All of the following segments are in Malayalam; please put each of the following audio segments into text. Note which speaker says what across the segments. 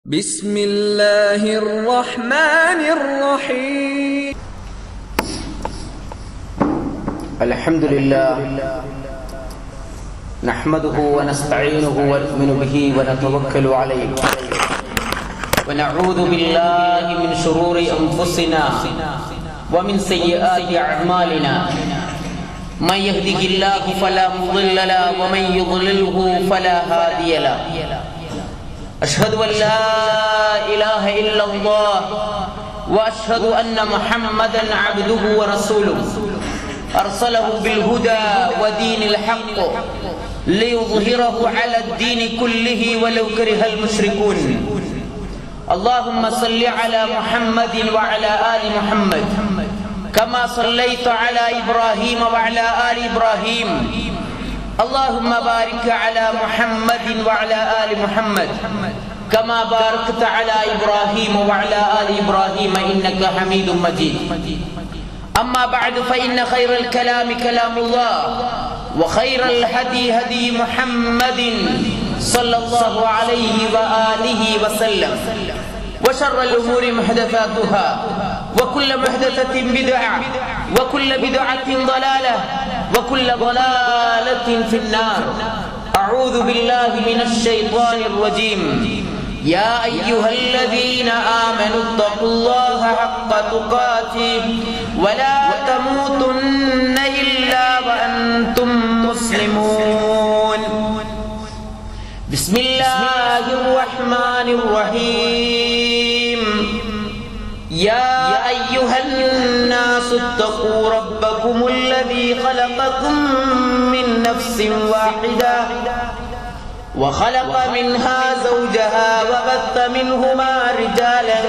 Speaker 1: بسم الله الرحمن الرحيم
Speaker 2: الحمد لله نحمده ونستعينه ونؤمن به ونتوكل عليه ونعوذ بالله من شرور أنفسنا ومن سيئات أعمالنا من يهده الله فلا مضل له ومن يضلله فلا هادي له أشهد أن لا إله إلا الله وأشهد أن محمدا عبده ورسوله أرسله بالهدى ودين الحق ليظهره على الدين كله ولو كره المشركون اللهم صل على محمد وعلى آل محمد كما صليت على إبراهيم وعلى آل إبراهيم اللهم بارك على محمد وعلى آل محمد كما باركت على إبراهيم وعلى آل إبراهيم إنك حميد مجيد أما بعد فإن خير الكلام كلام الله وخير الهدي هدي محمد صلى الله عليه وآله وسلم وشر الأمور محدثاتها وكل محدثة بدعة وكل بدعة ضلالة وكل ضلالة في النار أعوذ بالله من الشيطان الرجيم يا أيها الذين آمنوا اتقوا الله حق تقاته ولا تموتن إلا وأنتم مسلمون بسم الله الرحمن الرحيم يا أيها الناس اتقوا ربكم الذي خلقكم من نفس واحدة وخلق منها زوجها وبث منهما رجالا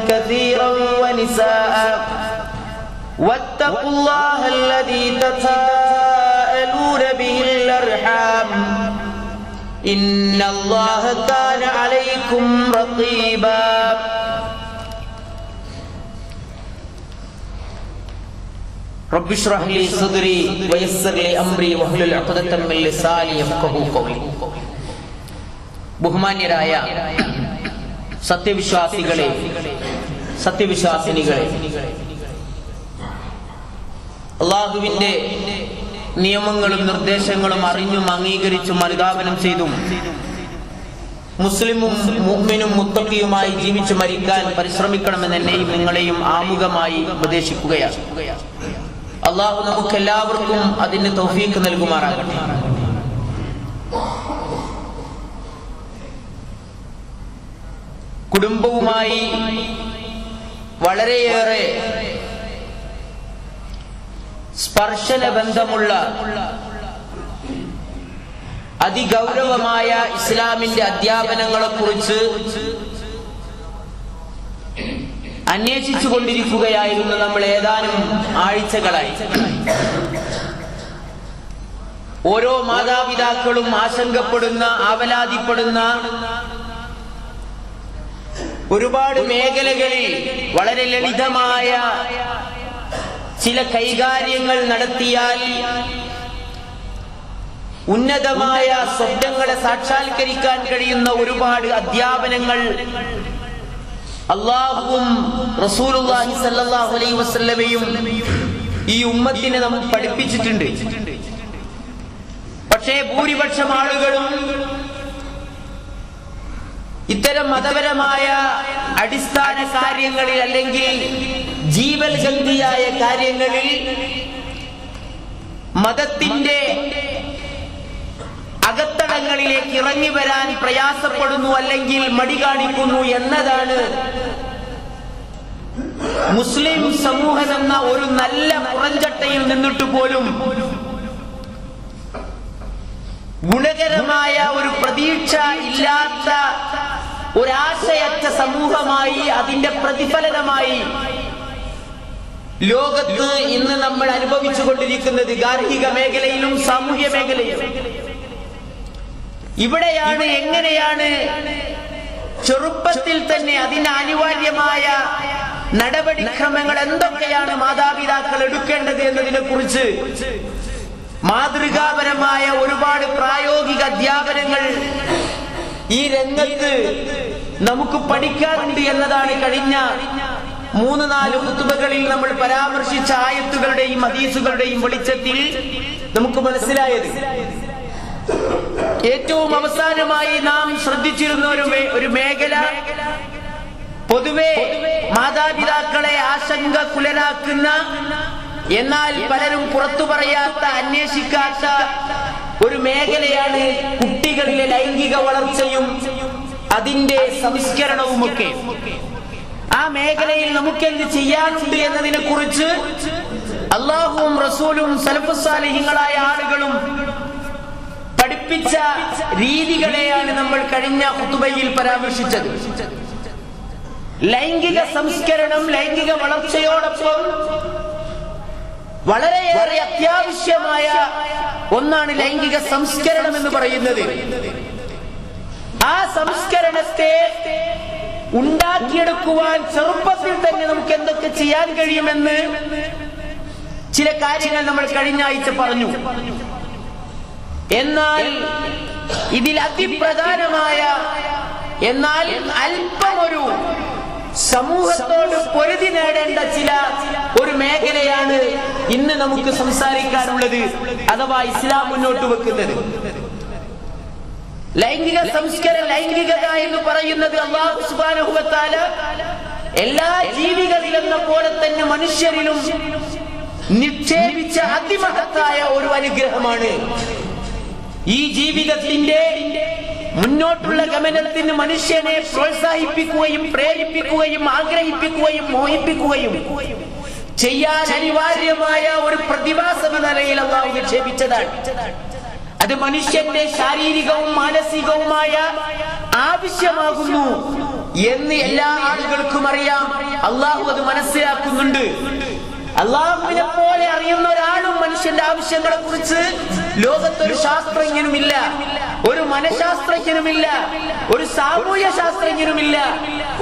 Speaker 2: كثيرا ونساء واتقوا الله الذي تساءلون به الأرحام إن الله كان عليكم رقيبا رب اشرح لي صدري ويسر لي أمري واحلل عقدة من لساني يفقهوا قولي ബഹുമാന്യരായ സത്യവിശ്വാസികളെ സത്യവിശ്വാസിനികളെ, അല്ലാഹുവിന്റെ നിയമങ്ങളും നിർദ്ദേശങ്ങളും അറിഞ്ഞും അംഗീകരിച്ചും അനുധാവനം ചെയ്തും മുസ്ലിമും മുഅ്മിനും മുത്തഖിയുമായി ജീവിച്ചു മരിക്കാൻ പരിശ്രമിക്കണമെന്ന് എന്നെയും നിങ്ങളെയും ആമുഖമായി ഉപദേശിക്കുകയാണ്. അല്ലാഹു നമുക്കെല്ലാവർക്കും അതിന് തൗഫീഖ് നൽകുമാറാകട്ടെ. കുടുംബവുമായി വളരെയേറെ സ്പർശന ബന്ധമുള്ള അതിഗൗരവമായ ഇസ്ലാമിന്റെ അധ്യാപനങ്ങളെ കുറിച്ച് അന്വേഷിച്ചു കൊണ്ടിരിക്കുകയായിരുന്നു നമ്മൾ ഏതാനും ആഴ്ചകളായി. ഓരോ മാതാപിതാക്കളും ആശങ്കപ്പെടുന്ന, ആവലാതിപ്പെടുന്ന ഒരുപാട് മേഖലകളിൽ വളരെ ലളിതമായ ചില കൈകാര്യങ്ങൾ നടത്തിയാൽ ഉന്നതമായ സ്വപ്നങ്ങളെ സാക്ഷാത്കരിക്കാൻ കഴിയുന്ന ഒരുപാട് അധ്യാപനങ്ങൾ അല്ലാഹുവും റസൂലുള്ളാഹി സ്വല്ലല്ലാഹു അലൈഹി വസല്ലമയും ഈ ഉമ്മത്തിനെ നമുക്ക് പഠിപ്പിച്ചിട്ടുണ്ട്. പക്ഷേ ഭൂരിപക്ഷം ആളുകളും ഇത്തരം മതപരമായ അടിസ്ഥാന കാര്യങ്ങളിൽ അല്ലെങ്കിൽ ജീവൽഗന്ധിയായ കാര്യങ്ങളിൽ മതത്തിന്റെ അകത്തളങ്ങളിലേക്ക് ഇറങ്ങി വരാൻ പ്രയാസപ്പെടുന്നു, അല്ലെങ്കിൽ മടി കാണിക്കുന്നു എന്നതാണ് മുസ്ലിം സമൂഹം എന്ന ഒരു നല്ല പുറംചട്ടയിൽ നിന്നിട്ട് പോലും ഗുണകരമായ ഒരു പ്രതീക്ഷ ഇല്ലാത്ത ഒരാശയറ്റ സമൂഹമായി, അതിന്റെ പ്രതിഫലനമായി ലോകത്ത് ഇന്ന് നമ്മൾ അനുഭവിച്ചു കൊണ്ടിരിക്കുന്നത് ഗാർഹിക മേഖലയിലും സാമൂഹ്യ മേഖലയിലും. ഇവിടെയാണ് എങ്ങനെയാണ് ചെറുപ്പത്തിൽ തന്നെ അതിന് അനിവാര്യമായ നടപടിക്രമങ്ങൾ എന്തൊക്കെയാണ് മാതാപിതാക്കൾ എടുക്കേണ്ടത് എന്നതിനെ കുറിച്ച് മാതൃകാപരമായ ഒരുപാട് പ്രായോഗിക അധ്യാപനങ്ങൾ ഈ രംഗത്ത് നമുക്ക് പഠിക്കാറുണ്ട് എന്നതാണ് കഴിഞ്ഞ 3-4 ഖുതുബകളിൽ നമ്മൾ പരാമർശിച്ച ആയത്തുകളുടെയും ഹദീസുകളുടെയും വെളിച്ചത്തിൽ നമുക്ക് മനസ്സിലായത്. ഏറ്റവും അവസാനമായി നാം ശ്രദ്ധിച്ചിരുന്ന ഒരു മേഖല, പൊതുവെ മാതാപിതാക്കളെ ആശങ്കകുലരാക്കുന്ന, എന്നാൽ പലരും പുറത്തു പറയാത്ത, അന്വേഷിക്കാത്ത ഒരു മേഖലയാണ് കുട്ടികളിലെ ലൈംഗിക വളർച്ചയും അതിന്റെ സംസ്കരണവുമൊക്കെ. ആ മേഖലയിൽ നമുക്കെന്ത് ചെയ്യാനുണ്ട് എന്നതിനെ കുറിച്ച് അല്ലാഹുവും റസൂലും സലഫുസ് സാലിഹീങ്ങളായ ആളുകളും പഠിപ്പിച്ച രീതികളെയാണ് നമ്മൾ കഴിഞ്ഞ ഖുതുബയിൽ പരാമർശിച്ചത്. ലൈംഗിക സംസ്കരണം, ലൈംഗിക വളർച്ചയോടൊപ്പം വളരെയേറെ അത്യാവശ്യമായ ഒന്നാണ് ലൈംഗിക സംസ്കരണം എന്ന് പറയുന്നത്. ആ സംസ്കരണത്തെ ഉണ്ടാക്കിയെടുക്കുവാൻ ചെറുപ്പത്തിൽ തന്നെ നമുക്ക് എന്തൊക്കെ ചെയ്യാൻ കഴിയുമെന്ന് ചില കാര്യങ്ങൾ നമ്മൾ കഴിഞ്ഞ ആഴ്ച പറഞ്ഞു. എന്നാൽ ഇതിൽ അതിപ്രധാനമായ, എന്നാൽ അല്പമൊരു സമൂഹത്തോട് പൊരുതി നേടേണ്ട ഒരു മേഖലയാണ് ഇന്ന് നമുക്ക് സംസാരിക്കാനുള്ളത്, അഥവാ ഇസ്ലാം മുന്നോട്ട് വെക്കുന്നത്. ലൈംഗിക സംസ്കരണം, ലൈംഗികത എന്ന് പറയുന്നത് അല്ലാഹു സുബ്ഹാനഹു വ തആല എല്ലാ ജീവികളിലെന്ന പോലെ തന്നെ മനുഷ്യരിലും നിക്ഷേപിച്ച അതിമഹത്തായ ഒരു അനുഗ്രഹമാണ്. ഈ ജീവിതത്തിന്റെ മുന്നോട്ടുള്ള ഗമനത്തിന് മനുഷ്യനെ പ്രോത്സാഹിപ്പിക്കുകയും പ്രേരിപ്പിക്കുകയും ആഗ്രഹിപ്പിക്കുകയും മോഹിപ്പിക്കുകയും ചെയ്യാൻ അനിവാര്യമായ ഒരു പ്രതിഭാസം എന്ന നിലയിൽ അല്ലാഹു നിക്ഷേപിച്ചതാണ്. അത് മനുഷ്യന്റെ ശാരീരികവും മാനസികവുമായ ആവശ്യമാകുന്നു എന്ന് എല്ലാ ആളുകൾക്കും അറിയാം. അല്ലാഹു അത് മനസ്സിലാക്കുന്നുണ്ട്. അല്ലാഹുവിനെ പോലെ അറിയുന്ന ഒരാളും മനുഷ്യന്റെ ആവശ്യങ്ങളെ കുറിച്ച് ലോകത്തൊരു ശാസ്ത്രജ്ഞനുമില്ല, ഒരു മനഃശാസ്ത്രജ്ഞനുമില്ല, ഒരു സാമൂഹ്യ ശാസ്ത്രജ്ഞനുമില്ല,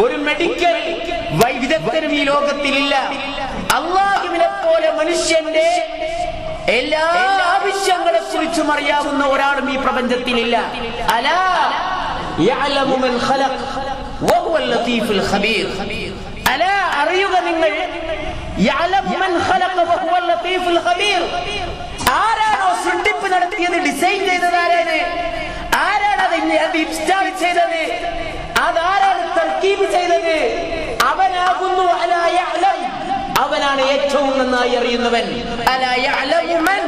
Speaker 2: ഒരു മെഡിക്കൽ വിദഗ്ധനും ഈ ലോകത്തിലില്ല. അല്ലാഹുവിനെ പോലെ മനുഷ്യന്റെ എല്ലാ ആവശ്യങ്ങളെ കുറിച്ചും അറിയാവുന്ന ഒരാളും ഈ പ്രപഞ്ചത്തിലില്ല. അലാ യഅലമു മൻ ഖലഖ വഹുവൽ ലതീഫുൽ ഖബീർ. അലാ, അറിയുക നിങ്ങൾ, യഅലമു മൻ ഖലഖ വഹുവൽ ലതീഫുൽ ഖബീർ. ആരാണോ സൃഷ്ടിപ്പ് നടത്തിയത്, ഡിസൈൻ ചെയ്തത് ആരാണ്, ആരാണ് അത് ഇൻസ്റ്റാൾ ചെയ്തത്, അതാരാണ് തർക്കീബ് ചെയ്തത്, അവനാകുന്നു അലാ യഅലം, അവനാണ് ഏറ്റവും നന്നായി അറിയുന്നവൻ. അലാ യഅലമു മൻ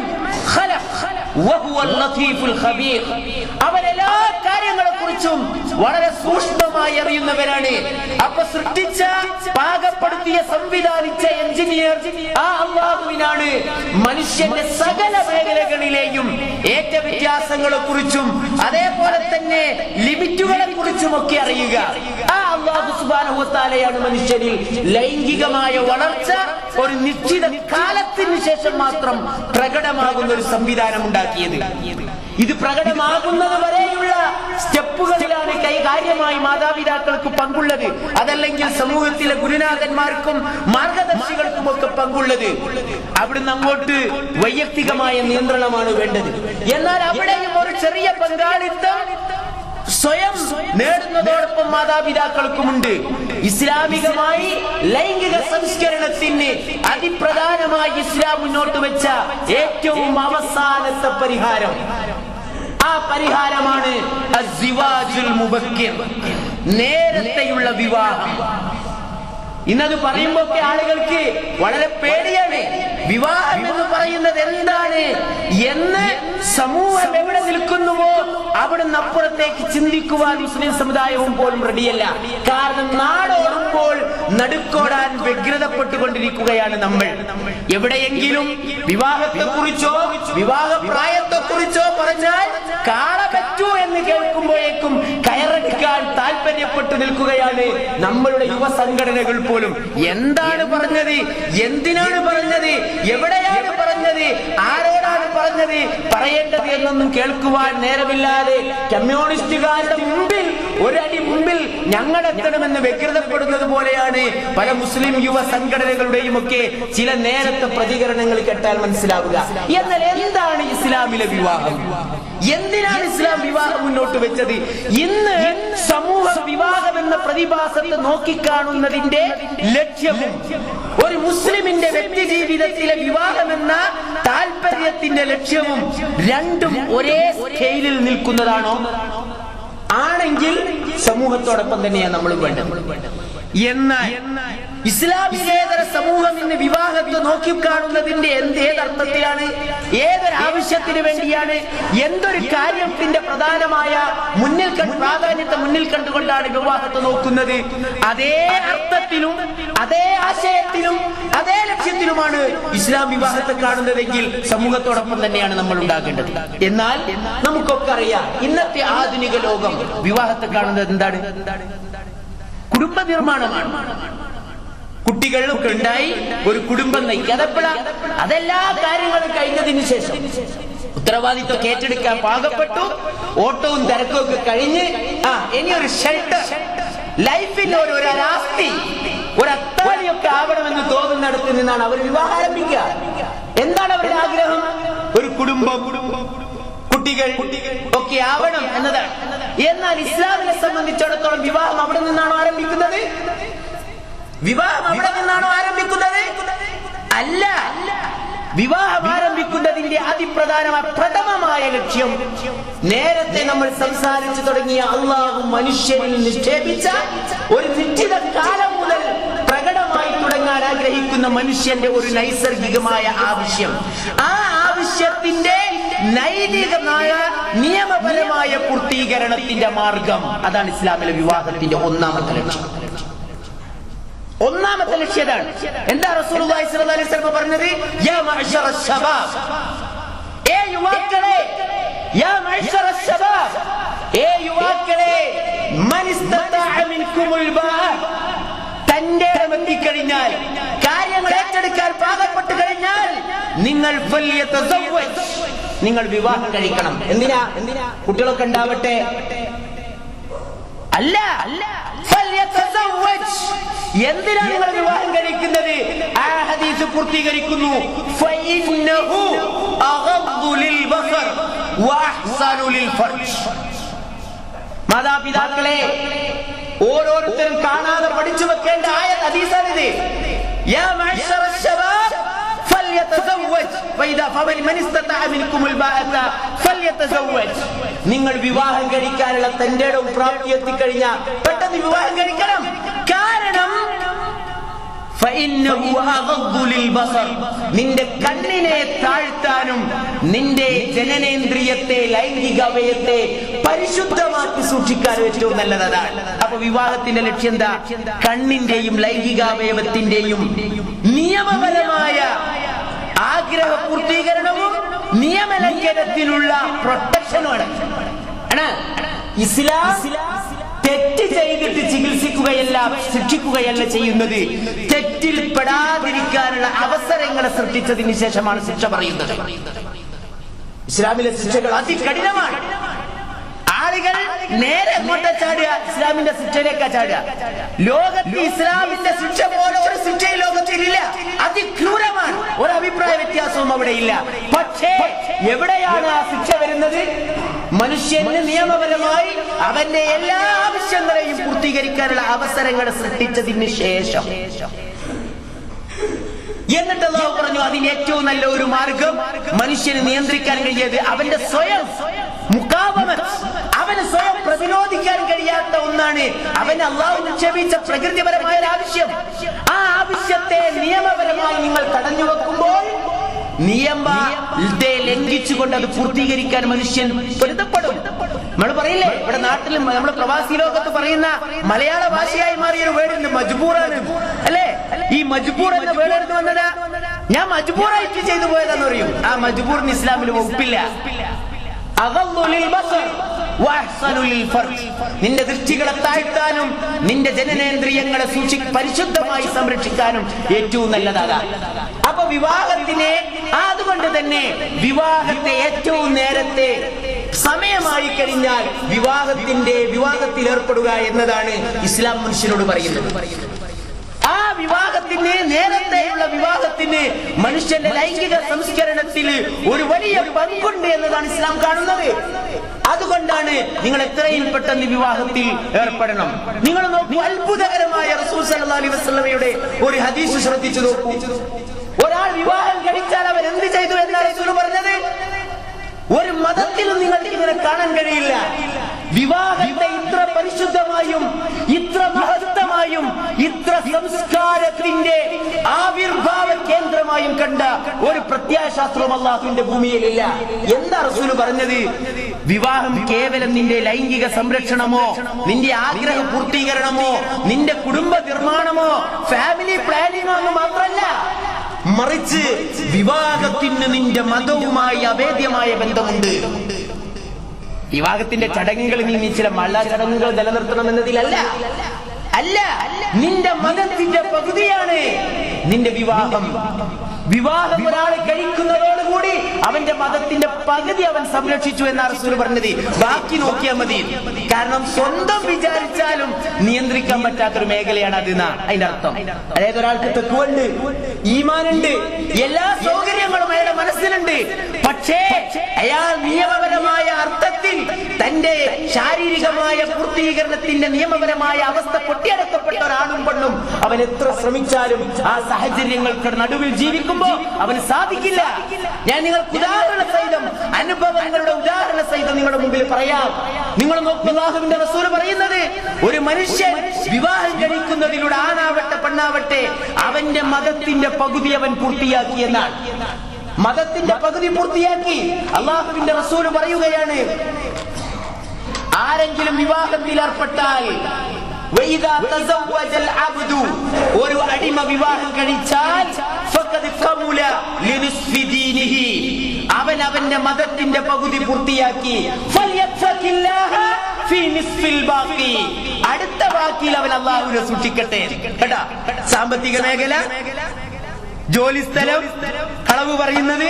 Speaker 2: ഖലഖ വഹുവൽ ലതീഫുൽ ഖബീർ. അവൻ എല്ലാ കാര്യങ്ങളെ കുറിച്ചും വളരെ സൂക്ഷ്മമായി അറിയുന്നവനാണ്. അപ്പൊ സൃഷ്ടിച്ച, പാകപ്പെടുത്തിയ, സംവിധാനിച്ച എഞ്ചിനീയർ ആ അല്ലാഹുവിനാണ് മനുഷ്യന്റെ സകല മേഖലകളിലെയും ഏറ്റവ്യത്യാസങ്ങളെ കുറിച്ചും അതേപോലെ തന്നെ ലിമിറ്റുകളെ കുറിച്ചും ഒക്കെ അറിയുക. ആ അല്ലാഹു സുബ്ഹാനഹു വ തആലയാണ് മനുഷ്യനിൽ ലൈംഗികമായ വളർച്ച ഒരു നിശ്ചിത കാലത്തിന് ശേഷം മാത്രം പ്രകടമാകുന്ന ഒരു സംവിധാനം ഉണ്ടാക്കിയത്. ഇത് പ്രകടമാകുന്നത് വരെയുള്ള സ്റ്റെപ്പുകളിലാണ് കാര്യമായി മാതാപിതാക്കൾക്ക് പങ്കുള്ളത്, അതല്ലെങ്കിൽ സമൂഹത്തിലെ ഗുരുനാഥന്മാർക്കും മാർഗദർശികൾക്കും ഒക്കെ പങ്കുള്ളത്. അവിടുന്ന് അങ്ങോട്ട് വൈയക്തികമായ നിയന്ത്രണമാണ് വേണ്ടത്. എന്നാൽ അവിടെയും ഒരു ചെറിയ പങ്കാളിത്തം സ്വയം നേടുന്നതോടൊപ്പം മാതാപിതാക്കൾക്കുമുണ്ട്. ഇസ്ലാമികമായി ലൈംഗിക സംസ്കരണത്തിന് അതിപ്രധാനമായി ഇസ്ലാം മുന്നോട്ട് വെച്ച ഏറ്റവും അവസാനത്തെ പരിഹാരം, ആ പരിഹാരമാണ് അസ്ദിവാജുൽ മുബക്കിർ, നേരത്തെയുള്ള വിവാഹം. ഇന്നത് പറയുമ്പോ ആളുകൾക്ക് വളരെ പേടിയാണ്. വിവാഹം എന്ന് പറയുന്നത് എന്താണ് എന്ന് സമൂഹം എവിടെ നിൽക്കുന്നുവോ അവിടുന്ന് അപ്പുറത്തേക്ക് ചിന്തിക്കുവാൻ മുസ്ലിം സമുദായവും പോലും റെഡിയല്ല. കാരണം നാടോടുമ്പോൾ നടുക്കോടാൻ വ്യഗ്രതപ്പെട്ടുകൊണ്ടിരിക്കുകയാണ് നമ്മൾ. എവിടെയെങ്കിലും വിവാഹത്തെ കുറിച്ചോ വിവാഹപ്രായത്തെ കുറിച്ചോ പറഞ്ഞാൽ കാള പറ്റൂ എന്ന് കേൾക്കുമ്പോഴേക്കും കയറെടുക്കാൻ താല്പര്യപ്പെട്ടു നിൽക്കുകയാണ് നമ്മളുടെ യുവ സംഘടനകൾ പോലും. എന്താണ് പറഞ്ഞത്, എന്തിനാണ് പറഞ്ഞത്, എവിടെയാണ് പറഞ്ഞത്, ആരോടാണ് പറഞ്ഞത്, പറയേണ്ടത് എന്നൊന്നും കേൾക്കുവാൻ നേരമില്ലാതെ കമ്മ്യൂണിസ്റ്റുകാരുടെ മുമ്പിൽ ഒരടി മുമ്പിൽ ഞങ്ങളെത്തണമെന്ന് വ്യഗ്രതപ്പെടുന്നത് പോലെയാണ് പല മുസ്ലിം യുവ സംഘടനകളുടെയും ഒക്കെ ചില നേരത്തെ പ്രതികരണങ്ങൾ കേട്ടാൽ മനസ്സിലാവുക. എന്നാൽ എന്താണ് ഇസ്ലാമിലെ വിവാഹം? എന്തിനാണ് ഇസ്ലാം വിവാഹം മുന്നോട്ട് വെച്ചത്? ഇന്ന് സമൂഹ വിവാഹം എന്ന പ്രതിഭാസത്തെ നോക്കിക്കാണുന്നതിന്റെ ലക്ഷ്യവും ഒരു മുസ്ലിമിന്റെ വ്യക്തി ജീവിതത്തിലെ വിവാഹം എന്ന താല്പര്യത്തിന്റെ ലക്ഷ്യവും രണ്ടും ഒരേ സ്കെയിലിൽ നിൽക്കുന്നതാണോ? ആണെങ്കിൽ സമൂഹത്തോടൊപ്പം തന്നെയാണ് നമ്മൾ വേണ്ടത്. എന്നാൽ ഇസ്ലാമികേതര സമൂഹം ഇന്ന് വിവാഹത്തെ നോക്കിക്കാണുന്നതിന്റെ ഏതർത്ഥത്തിലാണ്, ഏതൊരാവശ്യത്തിന് വേണ്ടിയാണ്, എന്തൊരു കാര്യത്തിന്റെ പ്രധാനമായ പ്രാധാന്യത്തെ മുന്നിൽ കണ്ടുകൊണ്ടാണ് വിവാഹത്തെ നോക്കുന്നത്? അതേ അർത്ഥത്തിലും അതേ ആശയത്തിലും അതേ ലക്ഷ്യത്തിലുമാണ് ഇസ്ലാം വിവാഹത്തെ കാണുന്നതെങ്കിൽ സമൂഹത്തോടൊപ്പം തന്നെയാണ് നമ്മൾ ഉണ്ടാകേണ്ടത്. എന്നാൽ നമുക്കൊക്കെ അറിയാം, ഇന്നത്തെ ആധുനിക ലോകം വിവാഹത്തെ കാണുന്നത് എന്താണ്? കുടുംബ നിർമ്മാണമാണ്. കുട്ടികളൊക്കെ ഉണ്ടായി ഒരു കുടുംബം നയിക്കുക. അതെല്ലാ കാര്യങ്ങളും കഴിഞ്ഞതിന് ശേഷം ഉത്തരവാദിത്വം ഏറ്റെടുക്കാൻ പാകപ്പെട്ടു, ഓട്ടവും തിരക്കും ഒക്കെ കഴിഞ്ഞ് ഇനി ഒരു ഷെൽട്ടർ, ലൈഫിൽ ഒരു ആസ്തി, ഒരു അത്താണിയൊക്കെ ആവണമെന്ന് തോന്നുന്നിടത്ത് നിന്നാണ് അവർ വിവാഹം ആരംഭിക്കുക. എന്താണ് അവരുടെ ആഗ്രഹം? ഒരു കുടുംബം, കുട്ടികൾ ഒക്കെ ആവണം എന്നതാണ്. എന്നാൽ ഇസ്ലാമിനെ സംബന്ധിച്ചിടത്തോളം വിവാഹം അവിടെ നിന്നാണോ ആരംഭിക്കുന്നത്? വിവാഹം അവിടെ നിന്നാണോ ആരംഭിക്കുന്നത്? അല്ല. വിവാഹം ആരംഭിക്കുന്നതിന്റെ പ്രഥമമായ ലക്ഷ്യം നേരത്തെ നമ്മൾ സംസാരിച്ചു തുടങ്ങിയ അള്ളാഹു മനുഷ്യനിൽ നിക്ഷേപിച്ച ഒരു നിശ്ചിത കാലം മുതൽ പ്രകടമായി തുടങ്ങാൻ ആഗ്രഹിക്കുന്ന മനുഷ്യന്റെ ഒരു നൈസർഗികമായ ആവശ്യം, ആ ആവശ്യത്തിന്റെ നൈതികമായ നിയമപരമായ പൂർത്തീകരണത്തിന്റെ മാർഗം, അതാണ് ഇസ്ലാമിലെ വിവാഹത്തിന്റെ ഒന്നാമത്തെ ലക്ഷ്യം. ഒന്നാമത്തെ ലക്ഷ്യതാണ്. എന്താ റസൂലുള്ളാഹി സ്വല്ലല്ലാഹു അലൈഹി വസല്ലം പറഞ്ഞത്? യാ മഅ്ശറ ശബാബ്, യുവാക്കളെ, യാ മഅ്ശറ ശബാബ്, യുവാക്കളെ, മൻ ഇസ്തതഅ മിൻകുമുൽ ബാഅ, തന്റെ എത്തിക്കഴിഞ്ഞാൽ, കാര്യങ്ങൾ ഏറ്റെടുക്കാൻ പാകപ്പെട്ട് കഴിഞ്ഞാൽ നിങ്ങൾ ഫല്യതസവ്വജ്, നിങ്ങൾ വിവാഹം കഴിക്കണം. എന്തിനാ? കുട്ടികളൊക്കെ ഉണ്ടാവട്ടെ? അല്ല. ഫല്യതസവ്വജ്, എന്തിനാണ് നിങ്ങൾ വിവാഹം കഴിക്കുന്നത്? ആ ഹദീസ് പൂർത്തീകരിക്കുന്നു, ഫഇന്നഹു അഗദ്ദു ലിൽ ബസർ വഅഹ്സനു ലിൽ ഫർജ്. മാതാപിതാക്കളെ, ഓരോരുത്തരും കാണാതെ പഠിച്ചു വെക്കേണ്ട ഹദീസാണിത്. യാ മഅ്ശറ ശബാബ് ഫല്യതസവ്വജ് വഇദാ ഫമൻ ഇസ്തതഅ മിൻകുമുൽ ബാഅത ഫല്യതസവ്വജ്. നിങ്ങൾ വിവാഹം കഴിക്കാനുള്ള തന്റെ പ്രാപ്തി എത്തിക്കഴിഞ്ഞാൽ പെട്ടെന്ന് വിവാഹം കഴിക്കണം. കാരണം നിന്റെ കണ്ണിനെ താഴ്ത്താനും നിന്റെ ജനനേന്ദ്രിയത്തെ, ലൈംഗിക അവയവത്തെ പരിശുദ്ധമാക്കി സൂക്ഷിക്കാനും ഏറ്റവും നല്ലതാണ്. അപ്പൊ വിവാഹത്തിന്റെ ലക്ഷ്യം എന്താ? കണ്ണിന്റെയും ലൈംഗികാവയവത്തിന്റെയും നിയമപരമായ ആഗ്രഹ പൂർത്തീകരണവും നിയമലംഘനത്തിനുള്ള പ്രൊട്ടക്ഷനുമാണ്. ഇസ്ലാം തെറ്റ് ചെയ്തിട്ട് ചികിത്സിക്കുകയല്ല, ശിക്ഷിക്കുകയല്ല ചെയ്യുന്നത്. തെറ്റിൽ പെടാതിരിക്കാനുള്ള അവസരങ്ങളെ സൃഷ്ടിച്ചതിന് ശേഷമാണ് ശിക്ഷ പറയുന്നത്. ഇസ്ലാമിലെ ശിക്ഷകൾ അതികഠിനമാണ്. ആളുകൾ നേരെ അങ്ങോട്ട് ചാടുക, ഇസ്ലാമിന്റെ ശിക്ഷയിലേക്കാ ചാടുക. ലോകത്ത് ഇസ്ലാമിന്റെ ശിക്ഷ പോലെ ഒരു ശിക്ഷ ലോകത്തിലില്ല. അതിക്രൂരമാണ്. ഒരു അഭിപ്രായ വ്യത്യാസവും അവിടെ ഇല്ല. പക്ഷേ എവിടെയാണ് ആ ശിക്ഷ വരുന്നത്? മനുഷ്യന് നിയമപരമായി അവന്റെ എല്ലാ ആവശ്യങ്ങളെയും പൂർത്തീകരിക്കാനുള്ള അവസരങ്ങൾ സൃഷ്ടിച്ചതിന് ശേഷം. എന്നിട്ട് അല്ലാഹു പറഞ്ഞു, അതിന് ഏറ്റവും നല്ല ഒരു മാർഗം മനുഷ്യന് നിയന്ത്രിക്കാൻ കഴിയത് അവന്റെ സ്വയം മുഖാവമത്ത്, അവന് സ്വയം പ്രതിരോധിക്കാൻ കഴിയാത്ത ഒന്നാണ് അവന് അല്ലാഹു നിക്ഷേപിച്ച പ്രകൃതിപരമായ ആവശ്യം. ആ ആവശ്യത്തെ നിയമപരമായി നിങ്ങൾ തടഞ്ഞു വെക്കുമ്പോൾ നിയമത്തെ ലംഘിച്ചുകൊണ്ട് അത് പൂർത്തീകരിക്കാൻ മനുഷ്യൻ പൊരുത്തപ്പെടും. നമ്മൾ പറയില്ലേ, ഇവിടെ നാട്ടിലും നമ്മുടെ പ്രവാസി ലോകത്ത് പറയുന്ന മലയാള ഭാഷയായി മാറിയൊരു വേർഡ് മജ്ബൂറാണ്, അല്ലേ? ഈ മജ്ബൂർ എന്ന വേർഡ് എടുത്ത് വന്നതാ. ഞാൻ മജ്ബൂറായിട്ട് ചെയ്തു പോയതാന്ന് പറയും. ആ മജ്ബൂറിന് ഇസ്ലാമിൽ വകുപ്പില്ല. നിന്റെ ദൃഷ്ടികളെ താഴ്ത്താനും നിന്റെ ജനനേന്ദ്രിയങ്ങളെ പരിശുദ്ധമായി സംരക്ഷിക്കാനും ഏറ്റവും നല്ലതാണ്. അപ്പൊ വിവാഹത്തിനെ, അതുകൊണ്ട് തന്നെ വിവാഹത്തെ ഏറ്റവും നേരത്തെ സമയമായി കഴിഞ്ഞാൽ വിവാഹത്തിൽ ഏർപ്പെടുക എന്നതാണ് ഇസ്ലാം മനുഷ്യനോട് പറയുന്നത്. ആ വിവാഹത്തിന്, നേരത്തെയുള്ള വിവാഹത്തിന് മനുഷ്യന്റെ ലൈംഗിക സംസ്കരണത്തിൽ ഒരു വലിയ പങ്കുണ്ട് എന്നതാണ് ഇസ്ലാം കാണുന്നത്. അതുകൊണ്ടാണ് നിങ്ങൾ എത്രയും പെട്ടെന്ന് വിവാഹത്തിൽ ഏർപ്പെടണം. നിങ്ങൾ നോക്കൂ, അത്ഭുതകരമായ റസൂൽ സല്ലല്ലാഹു അലൈഹി വസല്ലമയുടെ ഒരു ഹദീസ് ശ്രദ്ധിച്ചു നോക്കൂ. ഒരാൾ വിവാഹം കഴിച്ചാൽ അവൻ എന്ത് ചെയ്തു എന്നാണ് റസൂൽ പറഞ്ഞത്? ഒരു മതത്തിലും നിങ്ങൾക്ക് ഇങ്ങനെ കാണാൻ കഴിയില്ല. വിവാഹത്തെ ഇത്ര പരിശുദ്ധമായും ഇത്ര മഹത്തമായും ഇത്ര സംസ്കാരത്തിന്റെ ആവിർഭാവ കേന്ദ്രമായും കണ്ട ഒരു പ്രത്യയശാസ്ത്രവും അല്ലാഹുവിന്റെ ഭൂമിയിലില്ല. എന്താ റസൂൽ പറഞ്ഞത്? വിവാഹം കേവലം നിന്റെ ലൈംഗിക സംരക്ഷണമോ, നിന്റെ ആഗ്രഹ പൂർത്തീകരണമോ, നിന്റെ കുടുംബ നിർമ്മാണമോ, ഫാമിലി പ്ലാനിങ്ങോ ഒന്നും മാത്രമല്ല, മറിച്ച് വിവാഹത്തിന് നിന്റെ മതവുമായി അഭേദ്യമായ ബന്ധമുണ്ട്. വിവാഹത്തിന്റെ ചടങ്ങുകൾ നീ ചില മള്ള ചടങ്ങുകൾ നിലനിർത്തണം എന്നതിലല്ല, അല്ല, നിന്റെ മതത്തിന്റെ പകുതിയാണ് നിന്റെ വിവാഹം. വിവാഹം ഒരാൾ കഴിക്കുന്നതോടുകൂടി അവന്റെ മതത്തിന്റെ പകുതി അവൻ സംരക്ഷിച്ചു എന്നാണ് റസൂൽ പറഞ്ഞത്. ബാക്കി നോക്കിയാൽ മതി. കാരണം സ്വന്തം വിചാരിച്ചാലും നിയന്ത്രിക്കാൻ പറ്റാത്തൊരു മേഖലയാണ് അത് അതിന്റെ അർത്ഥം. അതായത് ഒരാൾക്ക് തെക്കുണ്ട്, ഈമാനുണ്ട്, എല്ലാ സൗകര്യങ്ങളും അയാളുടെ മനസ്സിലുണ്ട്. പക്ഷേ അയാൾ നിയമപരമായ അർത്ഥത്തിൽ തന്റെ ശാരീരികമായ പൂർത്തീകരണത്തിന്റെ നിയമപരമായ അവസ്ഥ പൊട്ടിയടക്കപ്പെട്ട ഒരാണും പെണ്ണും അവൻ എത്ര ശ്രമിച്ചാലും ആ സാഹചര്യങ്ങൾക്ക് നടുവിൽ ജീവിക്കുമ്പോൾ അവന് സാധിക്കില്ല. ഞാൻ നിങ്ങൾക്ക് ഉദാഹരണ സഹിതം, അനുഭവങ്ങളുടെ ഉദാഹരണ സഹിതം നിങ്ങളുടെ മുമ്പിൽ പറയാം. നിങ്ങൾ നോക്കൂ, അല്ലാഹുവിന്റെ റസൂൽ പറയുന്നത്, ഒരു മനുഷ്യൻ വിവാഹം കഴിക്കുന്നതിലൂടെ ആണാവട്ടെ പെണ്ണാവട്ടെ അവന്റെ മതത്തിന്റെ പകുതി അവൻ പൂർത്തിയാക്കി എന്നാണ്. മതത്തിന്റെ പകുതി പൂർത്തിയാക്കി. അല്ലാഹുവിന്റെ റസൂൽ പറയുകയാണ്, ആരെങ്കിലും വിവാഹത്തിൽ ഏർപ്പെട്ടാൽ, ഒരു അടിമ വിവാഹം കഴിച്ചാൽ അവൻ അവന്റെ മതത്തിന്റെ പകുതി പൂർത്തിയാക്കി. അടുത്ത ബാക്കിയിൽ അവൻ അല്ലാഹുവിനെ സൂക്ഷിക്കട്ടെ. കേട്ടാ, സാമ്പത്തിക മേഖല, ജോലിസ്ഥലം, കളവ് പറയുന്നത്,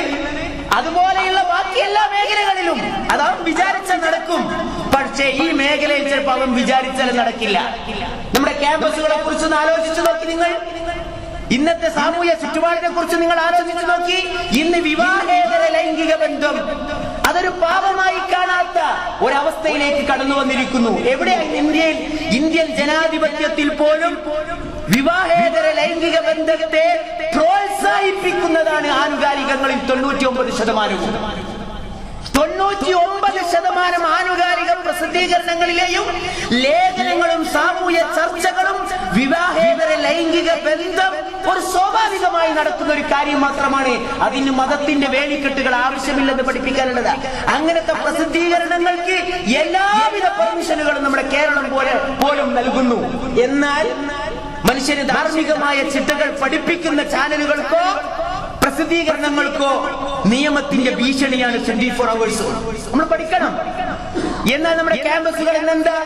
Speaker 2: അതുപോലെയുള്ള ബാക്കി എല്ലാ മേഖലകളിലും അത് അവൻ വിചാരിച്ചാൽ നടക്കും. പക്ഷേ ഈ മേഖലയിൽ ചിലപ്പോൾ അവൻ വിചാരിച്ചാലും നടക്കില്ല. നമ്മുടെ ക്യാമ്പസുകളെ കുറിച്ച് ആലോചിച്ചു നോക്കി നിങ്ങൾ. ഇന്നത്തെ സാമൂഹ്യ ചുറ്റുപാടിനെ കുറിച്ച് നിങ്ങൾ ആലോചിച്ചു നോക്കി. ഇന്ന് വിവാഹേതര ലൈംഗിക ബന്ധം അതൊരു പാപമായി കാണാത്ത ഒരവസ്ഥയിലേക്ക് കടന്നു വന്നിരിക്കുന്നു. എവിടെയാണ് ഇന്ത്യൻ ജനാധിപത്യത്തിൽ പോലും വിവാഹേതര ലൈംഗിക ബന്ധത്തെ പ്രോത്സാഹിപ്പിക്കുന്നതാണ് ആനുകാലികങ്ങളിൽ 99%. 99% ആനുകാലിക പ്രസിദ്ധീകരണങ്ങളിലെയും ലേഖനങ്ങളും സാമൂഹ്യ ചർച്ചകളും വിവാഹേതര ലൈംഗിക ബന്ധം ഒരു സ്വാഭാവികമായി നടക്കുന്ന ഒരു കാര്യം മാത്രമാണ്. അതിന് മതത്തിന്റെ വേലിക്കെട്ടുകൾ ആവശ്യമില്ലെന്ന് പഠിപ്പിക്കാനുള്ളത്. അങ്ങനത്തെ പ്രസിദ്ധീകരണങ്ങൾക്ക് എല്ലാവിധ പെർമിഷനുകളും നമ്മുടെ കേരളം പോലും നൽകുന്നു. എന്നാൽ മനുഷ്യന് ധാർമ്മികമായ ചിട്ടകൾ പഠിപ്പിക്കുന്ന ചാനലുകൾക്കോ പ്രസിദ്ധീകരണങ്ങൾക്കോ നിയമത്തിന്റെ ഭീഷണിയാണ് 24 hours. നമ്മൾ പഠിക്കണം. എന്നാൽ നമ്മുടെ ക്യാമ്പസുകൾ എന്നെന്താ?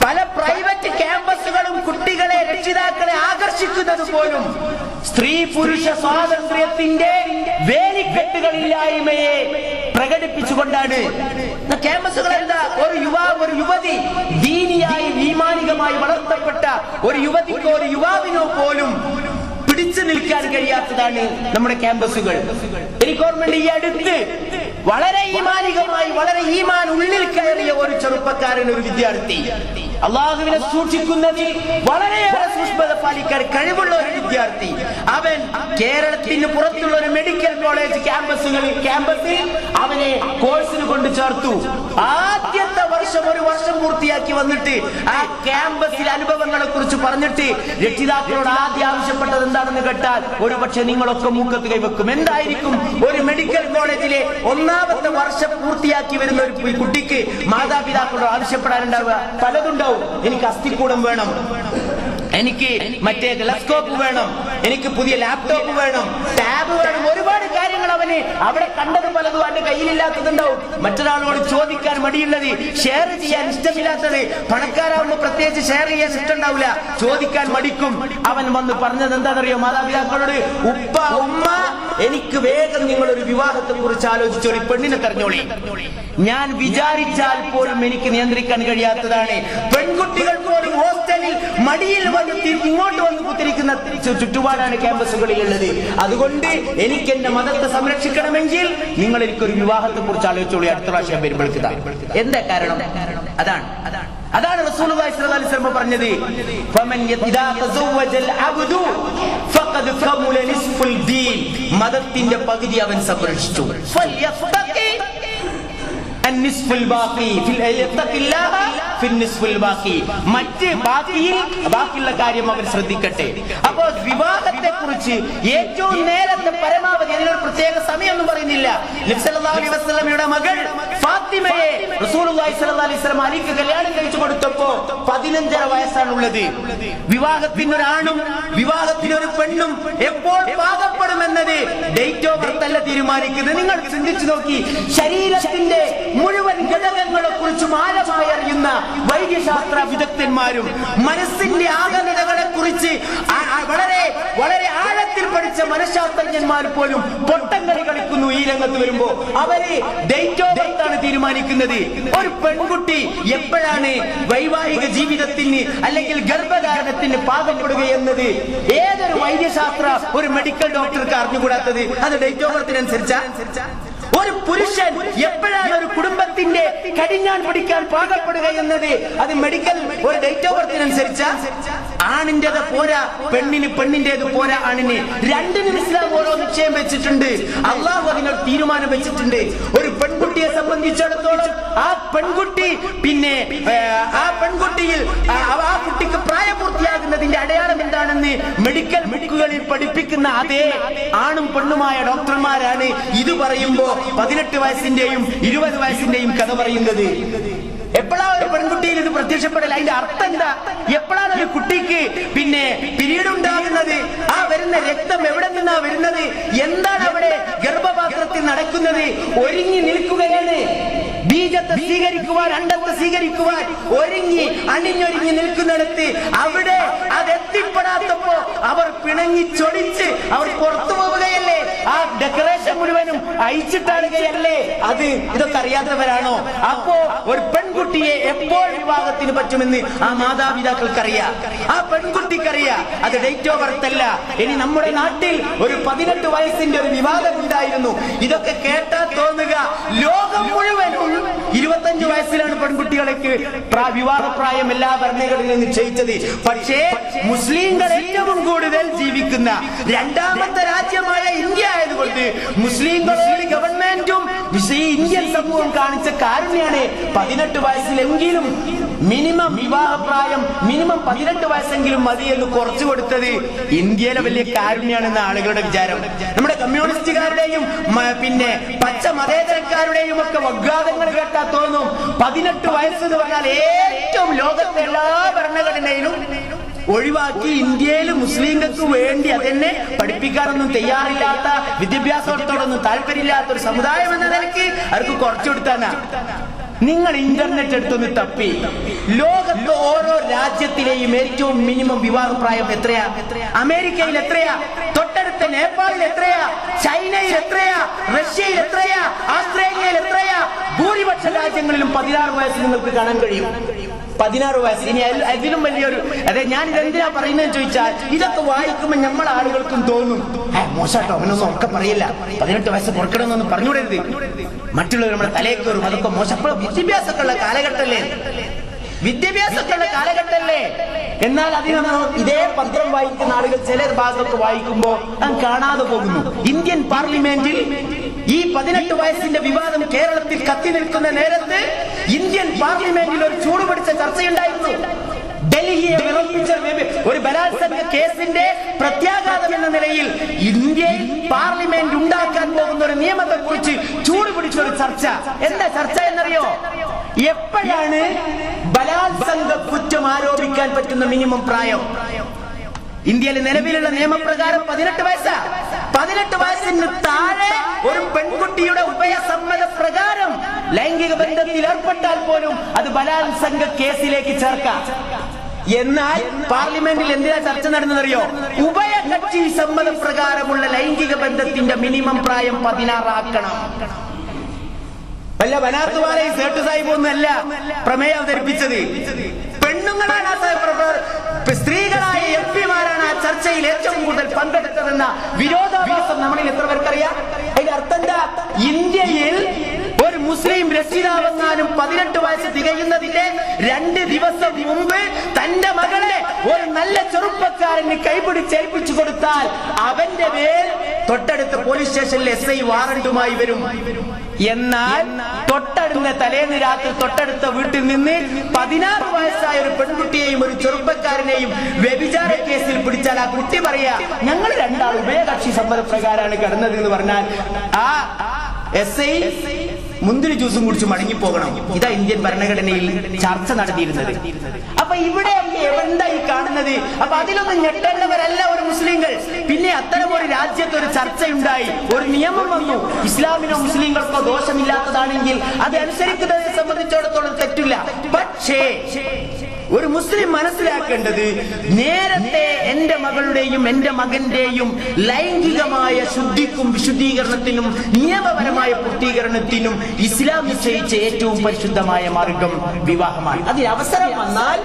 Speaker 2: പല പ്രൈവറ്റ് ക്യാമ്പസുകളും കുട്ടികളെ, രക്ഷിതാക്കളെ ആകർഷിക്കുന്നത് പോലും സ്ത്രീ പുരുഷ സ്വാതന്ത്ര്യത്തിന്റെ വേലിക്കെട്ടുകളില്ലായ്മയെ പ്രകടിപ്പിച്ചുകൊണ്ടാണ്. ക്യാമ്പസുകൾ എന്താ? ഒരു യുവാവ്, ഒരു യുവതി ദീനിയായി ഈമാനികമായി വളർത്തപ്പെട്ട ഒരു യുവതിക്കോ ഒരു യുവാവിനോ പോലും പിടിച്ചു നിൽക്കാൻ കഴിയാത്തതാണ് നമ്മുടെ ക്യാമ്പസുകൾ. എനിക്ക് ഓർമ്മയുണ്ട്, ഈ അടുത്ത് വളരെ ഈമാനികമായി, വളരെ ഈമാൻ ഉള്ളിൽ കയറിയ ഒരു ചെറുപ്പക്കാരൻ, ഒരു വിദ്യാർത്ഥി, അള്ളാഹുവിനെ സൂക്ഷിക്കുന്നതിൽ വളരെയേറെ സൂക്ഷ്മത പാലിക്കാൻ കഴിവുള്ള ഒരു വിദ്യാർത്ഥി, അവൻ കേരളത്തിന് പുറത്തുള്ള ഒരു മെഡിക്കൽ കോളേജ് ക്യാമ്പസിൽ അവനെ കോഴ്സിന് കൊണ്ട് ചേർത്തു. ആദ്യത്തെ ഒരു വർഷം പൂർത്തിയാക്കി വന്നിട്ട് ആ ക്യാമ്പസിലെ അനുഭവങ്ങളെ കുറിച്ച് പറഞ്ഞിട്ട് രക്ഷിതാക്കളോട് ആദ്യം ആവശ്യപ്പെട്ടത് എന്താണെന്ന് കേട്ടാൽ, ഒരു പക്ഷെ നിങ്ങളൊക്കെ മൂക്കത്ത് കൈവെക്കും. എന്തായിരിക്കും? ഒരു മെഡിക്കൽ കോളേജിലെ 1ാമത്തെ വർഷം പൂർത്തിയാക്കി വരുന്ന ഒരു കുട്ടിക്ക് മാതാപിതാക്കളോട് ആവശ്യപ്പെടാനുണ്ടാവുക പലതുണ്ടാവും. എനിക്ക് അസ്ഥിക്കൂടം വേണം, എനിക്ക് മറ്റേ ടെലസ്കോപ്പ് വേണം, എനിക്ക് പുതിയ ലാപ്ടോപ്പ് വേണം, ടാബ് വേണം. ഒരുപാട് കാര്യങ്ങൾ അവന് അവിടെ കണ്ടത് പലതും അവന്റെ കയ്യിലില്ലാത്തതുണ്ടാവും. മറ്റൊരാളോട് ചോദിക്കാൻ മടിയുള്ളത്, ഷെയർ ചെയ്യാൻ ഇഷ്ടമില്ലാത്തത്. പണക്കാരാകുമ്പോൾ പ്രത്യേകിച്ച് ഷെയർ ചെയ്യാൻ ഇഷ്ടമുണ്ടാവില്ല, ചോദിക്കാൻ മടിക്കും. അവൻ വന്ന് പറഞ്ഞത് എന്താണെന്നറിയോ? മാതാപിതാക്കളോട്, ഉപ്പ ഉമ്മ, എനിക്ക് വേഗം നിങ്ങളൊരു വിവാഹത്തെ കുറിച്ച് ആലോചിച്ചോളി, പെണ്ണിനെ തെരഞ്ഞോളി. ഞാൻ വിചാരിച്ചാൽ പോലും എനിക്ക് നിയന്ത്രിക്കാൻ കഴിയാത്തതാണ്. പെൺകുട്ടികൾ പോലും ഹോസ്റ്റലിൽ മടിയിൽ വന്ന് ഇങ്ങോട്ട് വന്ന് കുത്തിരിക്കുന്ന ചുറ്റുപാടാണ് ക്യാമ്പസുകളിലുള്ളത്. അതുകൊണ്ട് എനിക്ക് എന്റെ മതത്തെ സംരക്ഷിക്കണമെങ്കിൽ നിങ്ങൾ എനിക്കൊരു വിവാഹത്തെ കുറിച്ച് ആലോചിച്ചോളൂ. അടുത്ത പ്രാവശ്യം വരുമ്പോഴേക്ക് എന്താ കാരണം? അതാണ് റസൂലുള്ളാഹി സ്വല്ലല്ലാഹു അലൈഹി വസല്ലം പറഞ്ഞത്, ഫമൻ ഇദാ തസവ്വജൽ അബ്ദു ഫഖദ് കമുല നിസ്ഫുൽ ദീൻ. മതത്തിന്റെ പകുതി അവൻ സംരക്ഷിച്ചു. ഫൽയഫ്തഖി അൻനിസ്ഫുൽ ബാഖി ഫിൽഇത്തഖില്ലാഹ ഫിൻനിസ്ഫുൽ ബാഖി. മറ്റ് ബാക്കിയുള്ള കാര്യം അവൻ ശ്രദ്ധിക്കട്ടെ. അപ്പോൾ വിവാഹത്തെ കുറിച്ച് ഏറ്റവും നേരത്തെ പരമാവധി, അതിനൊരു പ്രത്യേക സമയമൊന്നും പറയുന്നില്ല. നബി സല്ലല്ലാഹു അലൈഹി വസല്ലമയുടെ മകൾ ഫാത്തിമയെ റസൂലുള്ളാഹി സ്വല്ലല്ലാഹു അലൈഹി വസല്ലം അലിക്ക് കല്യാണം കഴിച്ചു കൊടുത്തപ്പോ 15 വയസ്സാണുള്ളത്. വിവാഹത്തിനൊരാണും വിവാഹത്തിനൊരു പെണ്ണും എപ്പോൾ പാകപ്പെടുമെന്നത് ഡേറ്റ് ഓഫ് ബർത്ത് അല്ല തീരുമാനിക്കുന്നത്. നിങ്ങൾ ചിന്തിച്ചു നോക്കി, ശരീരത്തിന്റെ മുഴുവൻ ഘടകങ്ങളെ കുറിച്ചും ആഴമായി അറിയുന്ന വൈദ്യശാസ്ത്ര വിദഗ്ധന്മാരും മനസ്സിന്റെ ആകലതകളെ കുറിച്ച് വളരെ വളരെ ആഴത്തിൽ പഠിച്ച മനഃശാസ്ത്രജ്ഞന്മാർ പോലും പൊട്ടംകളി കളിക്കുന്നു ഈ രംഗത്ത് വരുമ്പോ. അവര് ഡേറ്റ് ഓഫ് ബർത്ത് ആണ് തീരുമാനിക്കുന്നത്. ഒരു പെൺകുട്ടി എപ്പോഴാണ് വൈവാഹിക ജീവിതത്തിന് അല്ലെങ്കിൽ ഗർഭധാരണത്തിന് പാകപ്പെടുക എന്നത് ഏതൊരു വൈദ്യശാസ്ത്ര ഒരു മെഡിക്കൽ ഡോക്ടർക്ക് അറിഞ്ഞുകൂടാത്തത്? അത് ഡേറ്റ് ഓഫ് ബർത്തിനനുസരിച്ചാ? ഒരു പുരുഷൻ എപ്പോഴാണ് ഒരു കുടുംബത്തിന്റെ കടിഞ്ഞാൻ പിടിക്കാൻ പാകപ്പെടുക എന്നത് അത് മെഡിക്കൽ ഒരു ഡേറ്റ് ഓഫ് ബർത്തിനനുസരിച്ചാ? ആണിന്റേത് പോരാ പെണ്ണിന്, പെണ്ണിന്റേത് പോരാ ആണിന്. രണ്ടിനും ഇസ്ലാം ഓരോ നിശ്ചയം വെച്ചിട്ടുണ്ട്. അള്ളാഹു അതിനൊരു തീരുമാനം വെച്ചിട്ടുണ്ട്. ഒരു പെൺകുട്ടിയെ സംബന്ധിച്ചിടത്തോളം ആ പെൺകുട്ടി പിന്നെ ആ പെൺകുട്ടിയിൽ ആ കുട്ടിക്ക് പ്രായപൂർത്തിയാകുന്നതിന്റെ അടയാളം എന്താണെന്ന് മെഡിക്കൽ ബുക്കുകളിൽ പഠിപ്പിക്കുന്ന അതേ ആണും പെണ്ണുമായ ഡോക്ടർമാരാണ് ഇത് പറയുമ്പോ 18 വയസ്സിന്റെയും 20 വയസ്സിന്റെയും കഥ പറയുന്നത്. എപ്പോഴാണ് ഒരു പെൺകുട്ടിയിൽ ഇത് പ്രത്യക്ഷപ്പെടൽ? അതിന്റെ അർത്ഥം എന്താ? എപ്പോഴാണ് ഒരു കുട്ടിക്ക് പിന്നെ പിരീഡ് ഉണ്ടാകുന്നത്? ആ വരുന്ന രക്തം എവിടെ നിന്നാ വരുന്നത്? എന്താണ് അവിടെ ഗർഭപാത്രത്തിൽ നടക്കുന്നത്? ഒരുങ്ങി നിൽക്കുകയാണ്. ബീജത്തെ സ്വീകരിക്കുവാൻ, അണ്ടത്തെ സ്വീകരിക്കുവാൻ ഒരുങ്ങി അണിഞ്ഞൊരുങ്ങി നിൽക്കുന്നിടത്ത് അവിടെ അതെത്തിപ്പെടാത്തപ്പോ അവർ പിണങ്ങി ചൊടിച്ച് അവർ പുറത്തു പോവുകയല്ലേ? ആ ഡെക്കറേഷൻ മുഴുവനും അയച്ചിട്ടാടുകയല്ലേ? അത് ഇതൊക്കെ അറിയാത്തവരാണോ? അപ്പോ ഒരു പെൺകുട്ടിയെ എപ്പോൾ വിവാഹത്തിന് പറ്റുമെന്ന് ആ മാതാപിതാക്കൾക്കറിയാം, ആ പെൺകുട്ടിക്കറിയാം. അത് ഡേറ്റ് ഓഫ് ബർത്ത് അല്ല. ഇനി നമ്മുടെ നാട്ടിൽ ഒരു 18 വയസ്സിന്റെ ഒരു വിവാദം ഉണ്ടായിരുന്നു. ഇതൊക്കെ കേട്ടാൽ തോന്നുക ലോകം മുഴുവനും 25 വയസ്സിലാണ് പെൺകുട്ടികൾക്ക് വിവാഹപ്രായം എല്ലാ ഭരണഘടനയും നിശ്ചയിച്ചത്. പക്ഷേ മുസ്ലിംകൾ ഏറ്റവും കൂടുതൽ ജീവിക്കുന്ന രണ്ടാമത്തെ രാജ്യമായ ഇന്ത്യ ആയതുകൊണ്ട് മുസ്ലിംകളോട് ഗവൺമെന്റും ഇന്ത്യൻ സമൂഹം കാണിച്ച കാരുണ്യാണ് 18 വയസ്സിലെങ്കിലും മിനിമം വിവാഹപ്രായം, മിനിമം 18 വയസ്സെങ്കിലും മതി എന്ന് കുറച്ചു കൊടുത്തത് ഇന്ത്യയിലെ വലിയ കാരുണ്യാണെന്ന ആളുകളുടെ വിചാരം. നമ്മുടെ കമ്മ്യൂണിസ്റ്റുകാരുടെയും പിന്നെ പച്ച മതേതരക്കാരുടെയും ഒക്കെ വഗ്വാദങ്ങൾ കേട്ടാൽ തോന്നും 18 വയസ്സ് എന്ന് പറഞ്ഞാൽ ഏറ്റവും ലോകത്തെ എല്ലാ ഭരണഘടനയിലും ഒഴിവാക്കി ഇന്ത്യയിൽ മുസ്ലിങ്ങൾക്ക് വേണ്ടി അതെന്നെ പഠിപ്പിക്കാനൊന്നും തയ്യാറില്ലാത്ത, വിദ്യാഭ്യാസത്തോടൊന്നും താല്പര്യമില്ലാത്ത ഒരു സമുദായം എന്ന നിലയ്ക്ക് അവർക്ക് കുറച്ചു കൊടുത്താനാ. നിങ്ങൾ ഇന്റർനെറ്റ് എടുത്തൊന്ന് തപ്പി ലോകത്ത് ഓരോ രാജ്യത്തിലെയും ഏറ്റവും മിനിമം വിവാഹപ്രായം എത്രയാ? അമേരിക്കയിൽ എത്രയാ? തൊട്ടടുത്ത നേപ്പാളിൽ എത്രയാ? ചൈനയിൽ എത്രയാ? റഷ്യയിൽ എത്രയാ? ഓസ്ട്രേലിയയിൽ എത്രയാ? ഭൂരിപക്ഷ രാജ്യങ്ങളിലും 16 വയസ്സ് നിങ്ങൾക്ക് കാണാൻ കഴിയും. 16 വയസ്സ്. ഇനി അതിലും വലിയൊരു ഞാൻ ഇതെന്തിനാ പറയുന്നതെന്ന് ചോദിച്ചാൽ ഇതൊക്കെ വായിക്കുമ്പോൾ നമ്മൾ ആളുകൾക്കും തോന്നും മോശാട്ടോ, അവനൊന്നും ഒക്കെ പറയില്ല, 18 വയസ്സ് കുറക്കണമെന്നൊന്നും പറഞ്ഞുവിടരുത്, മറ്റുള്ളവർ നമ്മുടെ തലയിൽ കയറും, അതൊക്കെ മോശം. അപ്പോൾ വിദ്യാഭ്യാസമൊക്കെയുള്ള കാലഘട്ടമല്ലേ, വിദ്യാഭ്യാസമൊക്കെയുള്ള കാലഘട്ടമല്ലേ? എന്നാൽ അതിനൊന്നും ഇതേ പത്രം വായിക്കുന്ന ആളുകൾ ചില ഭാഗത്തൊക്കെ വായിക്കുമ്പോൾ കാണാതെ പോകുന്നു. ഇന്ത്യൻ പാർലമെന്റിൽ ഈ 18 വയസ്സിന്റെ വിവാദം കേരളത്തിൽ കത്തി നിൽക്കുന്ന നേരത്ത് ഇന്ത്യൻ പാർലമെന്റിൽ ഒരു ചൂടുപിടിച്ച ചർച്ചയുണ്ടായിരുന്നു. ഡൽഹിയെ വിറപ്പിച്ച ഒരു ബലാത്സംഗ കേസിന്റെ പ്രത്യാഘാതം എന്ന നിലയിൽ ഇന്ത്യയിൽ പാർലമെന്റ് ഉണ്ടാക്കാൻ പോകുന്ന ഒരു നിയമത്തെ കുറിച്ച് ചൂടുപിടിച്ച ഒരു ചർച്ച. എന്താ ചർച്ച എന്നറിയോ? എപ്പോഴാണ് ബലാത്സംഗ കുറ്റം ആരോപിക്കാൻ പറ്റുന്ന മിനിമം പ്രായം? ഇന്ത്യയിൽ നിലവിലുള്ള നിയമപ്രകാരം 18 വയസ്സാ. 18 വയസ്സിന് താഴെ ഒരു പെൺകുട്ടിയുടെ ഉഭയസമ്മത പ്രകാരം ലൈംഗിക ബന്ധത്തിൽ ഏർപ്പെട്ടാൽ പോലും അത് ബലാത്സംഗ കേസിലേക്ക് ചേർക്കാം. എന്നാൽ പാർലമെന്റിൽ എന്തിനാ ചർച്ച നടന്നതറിയോ? ഉഭയകക്ഷി സമ്മതപ്രകാരമുള്ള ലൈംഗിക ബന്ധത്തിന്റെ മിനിമം പ്രായം 16 ആക്കണം. വല്ല ബനാത്തുവാലയും സേട്ടു സാഹിബ് ഒന്നുമല്ല പ്രമേയം അവതരിപ്പിച്ചത്, പെണ്ണുങ്ങളാണ് ആ സ്ത്രീകളായ MP-മാരാണ് ആ ചർച്ചയിൽ ഏറ്റവും കൂടുതൽ പങ്കെടുത്തതെന്ന വിരോധാഭാസം നമ്മളിൽ എത്ര പേർക്കറിയാം? അതിന്റെ അർത്ഥം എന്താ? ഇന്ത്യയിൽ ഒരു മുസ്ലിം രക്ഷിതാവെങ്ങാനും 18 വയസ്സ് തികയുന്നതിന്റെ 2 ദിവസം മുമ്പ് തന്റെ മകളെ ഒരു നല്ല ചെറുപ്പക്കാരന് കൈപിടിച്ചേൽപ്പിച്ചു കൊടുത്താൽ അവന്റെ പേർ തൊട്ടടുത്ത പോലീസ് സ്റ്റേഷനിൽ SI വാറന്റുമായി വരും. എന്നാൽ തൊട്ടടുത്ത തലേന്ന് രാത്രി തൊട്ടടുത്ത വീട്ടിൽ നിന്ന് 16 വയസ്സായ ഒരു പെൺകുട്ടിയെയും ഒരു ചെറുപ്പക്കാരനെയും വ്യഭിചാര കേസിൽ പിടിച്ചാൽ ആ കുട്ടി പറയാ, ഞങ്ങൾ രണ്ടാൾ ഉഭയകക്ഷി സമ്മതപ്രകാരമാണ് കിടന്നത് എന്ന് പറഞ്ഞാൽ ആ SI മുന്തിരി ജ്യൂസും കുടിച്ച് മടങ്ങിപ്പോകണം. ഇതാ ഇന്ത്യൻ ഭരണഘടനയിൽ ചർച്ച നടത്തിയിരുന്നത്. അപ്പൊ ഇവിടെ എന്തായി കാണുന്നത്? അപ്പൊ അതിലൊന്നും ഞെട്ടേണ്ടവരല്ല ഒരു മുസ്ലിങ്ങൾ. പിന്നെ അത്തരം ഒരു രാജ്യത്ത് ഒരു ചർച്ചയുണ്ടായി, ഒരു നിയമം വന്നു. ഇസ്ലാമിനോ മുസ്ലിങ്ങൾക്കോ ദോഷമില്ലാത്തതാണെങ്കിൽ അത് അനുസരിക്കുന്നതിനെ സംബന്ധിച്ചിടത്തോളം തെറ്റില്ല. പക്ഷേ ഒരു മുസ്ലിം മനസ്സിലാക്കേണ്ടത്, നേരത്തെ എന്റെ മകളുടെയും എന്റെ മകന്റെയും ലൈംഗികമായ ശുദ്ധിക്കും വിശുദ്ധീകരണത്തിനും നിയമപരമായ പൂർത്തീകരണത്തിനും ഇസ്ലാം നിശ്ചയിച്ച ഏറ്റവും പരിശുദ്ധമായ മാർഗം വിവാഹമാണ്. അതിന് അവസരം വന്നാൽ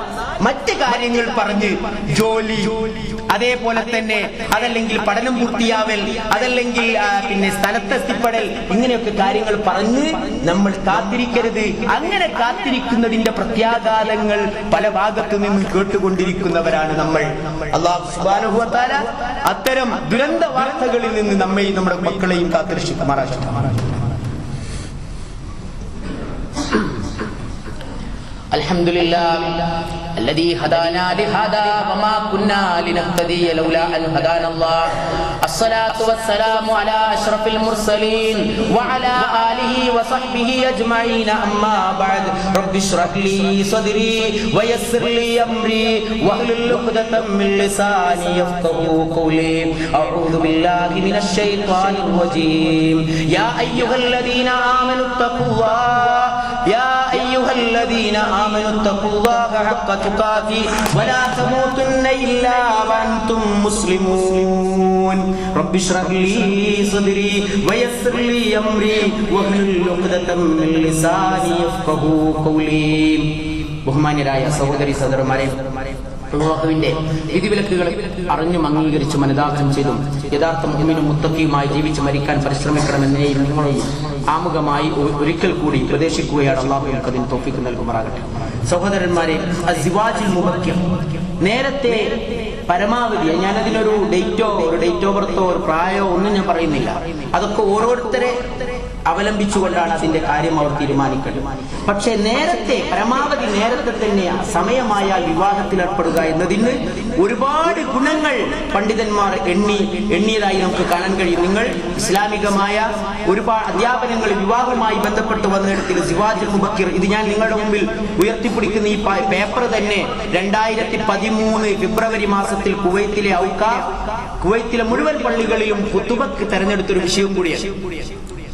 Speaker 2: മറ്റ് കാര്യങ്ങൾ പറഞ്ഞ് ജോലി, അതേപോലെ തന്നെ അതല്ലെങ്കിൽ പഠനം പൂർത്തിയാവൽ, അതല്ലെങ്കിൽ പിന്നെ സ്ഥലത്തെത്തിപ്പെടൽ, ഇങ്ങനെയൊക്കെ കാര്യങ്ങൾ പറഞ്ഞ് നമ്മൾ കാത്തിരിക്കരുത്. അങ്ങനെ കാത്തിരിക്കുന്നതിന്റെ പ്രത്യാഘാതങ്ങൾ പല ഭാഗത്തു നിന്നും കേട്ടുകൊണ്ടിരിക്കുന്നവരാണ് നമ്മൾ. അല്ലാഹു സുബ്ഹാനഹു വ തആല അത്തരം ദുരന്ത വാർത്തകളിൽ നിന്ന് നമ്മെയും നമ്മുടെ മക്കളെയും കാത്തുരക്ഷിക്കുമാറാകട്ടെ. അൽഹംദുലില്ലാഹ് الذي هدانا لهذا وما كنا لنهتدي لولا أن هدانا الله. الصلاة والسلام على أشرف المرسلين وعلى آله وصحبه أجمعين. أما بعد رب اشرح لي صدري ويسر لي أمري واحلل عقدة من لساني يفقهوا قولي. أعوذ بالله من الشيطان الرجيم. يا أيها الذين آمنوا اتقوا الله يا أيها الذين آمنوا اتقوا الله حق تقاته ولا تموتن إلا وأنتم مسلمون. رب اشرح لي صدري ويسر لي أمري واحلل عقدة من لساني يفقهوا قولي. ബഹുമാന്യരായ സഹോദരി സഹോദരന്മാരെ, അല്ലാഹുവിന്റെ വിധിവിലക്കുകൾ അറിഞ്ഞും അംഗീകരിച്ചും അനുധാവനം ചെയ്തും യഥാർത്ഥ മുഅ്മിനും മുത്തഖിയുമായി ജീവിച്ച് മരിക്കാൻ പരിശ്രമിക്കണമെന്നേയും നിങ്ങളെയും ആമുഖമായി ഒരിക്കൽ കൂടി ഉപദേശിക്കുകയാണ്. അല്ലാഹു നമുക്കതിന് തൗഫീഖ് നൽകുമാറാകട്ടെ. സഹോദരന്മാരെ, അസ്വാജുൽ മുബക്കിർ, നേരത്തെ പരമാവധി, ഞാനതിനൊരു ഡേറ്റ് ഓഫ് ബർത്തോ ഒരു പ്രായമോ ഒന്നും ഞാൻ പറയുന്നില്ല. അതൊക്കെ ഓരോരുത്തരെ അവലംബിച്ചുകൊണ്ടാണ് അതിന്റെ കാര്യം അവർ തീരുമാനിക്കേണ്ടത്. പക്ഷെ നേരത്തെ, പരമാവധി നേരത്തെ തന്നെ സമയമായാൽ വിവാഹത്തിൽ ഏർപ്പെടുക എന്നതിന് ഒരുപാട് ഗുണങ്ങൾ പണ്ഡിതന്മാർ എണ്ണിയതായി നമുക്ക് കാണാൻ കഴിയും. നിങ്ങൾ ഇസ്ലാമികമായ ഒരുപാട് അധ്യാപനങ്ങൾ വിവാഹവുമായി ബന്ധപ്പെട്ട് വന്നിടത്തിൽ സിവാജുൽ മുബക്കിർ, ഇത് ഞാൻ നിങ്ങളുടെ മുമ്പിൽ ഉയർത്തിപ്പിടിക്കുന്ന ഈ പേപ്പർ തന്നെ 2013 ഫെബ്രുവരി മാസത്തിൽ കുവൈത്തിലെ മുഴുവൻ പള്ളികളിലും ഖുതുബക്ക് തെരഞ്ഞെടുത്തൊരു വിഷയം കൂടിയാണ്.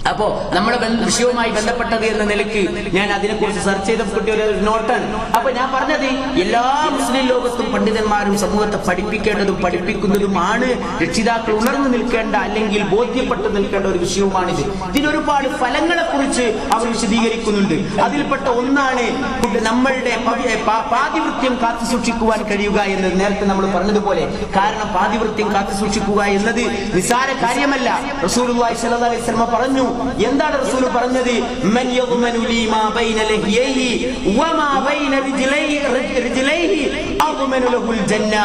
Speaker 2: അപ്പോ നമ്മുടെ വിഷയവുമായി ബന്ധപ്പെട്ടത് എന്ന നിലയ്ക്ക് ഞാൻ അതിനെക്കുറിച്ച് സെർച്ച് ചെയ്ത ഒരു നോട്ടാണ്. അപ്പൊ ഞാൻ പറഞ്ഞത്, എല്ലാ മുസ്ലിം ലോകത്തും പണ്ഡിതന്മാരും സമൂഹത്തെ പഠിപ്പിക്കേണ്ടതും പഠിപ്പിക്കുന്നതുമാണ്. രക്ഷിതാക്കൾ ഉണർന്നു നിൽക്കേണ്ട, അല്ലെങ്കിൽ ബോധ്യപ്പെട്ട് നിൽക്കേണ്ട ഒരു വിഷയവുമാണിത്. ഇതിനൊരുപാട് ഫലങ്ങളെ കുറിച്ച് അവർ വിശദീകരിക്കുന്നുണ്ട്. അതിൽപ്പെട്ട ഒന്നാണ് നമ്മളുടെ പാതിവൃത്യം കാത്തു സൂക്ഷിക്കുവാൻ കഴിയുക എന്നത്. നേരത്തെ നമ്മൾ പറഞ്ഞതുപോലെ, കാരണം പാതിവൃത്യം കാത്തു സൂക്ഷിക്കുക എന്നത് നിസ്സാര കാര്യമല്ല. റസൂലുള്ളാഹി സ്വല്ലല്ലാഹു അലൈഹി വസല്ലം പറഞ്ഞു. എന്താണ് റസൂൽ പറഞ്ഞത്? മൻ യദ്മനു ലി മാ ബൈന ലഹിയൈഹി വമാ ബൈന റിജ്ലൈഹി അദ്മനു ലഹുൽ ജന്ന.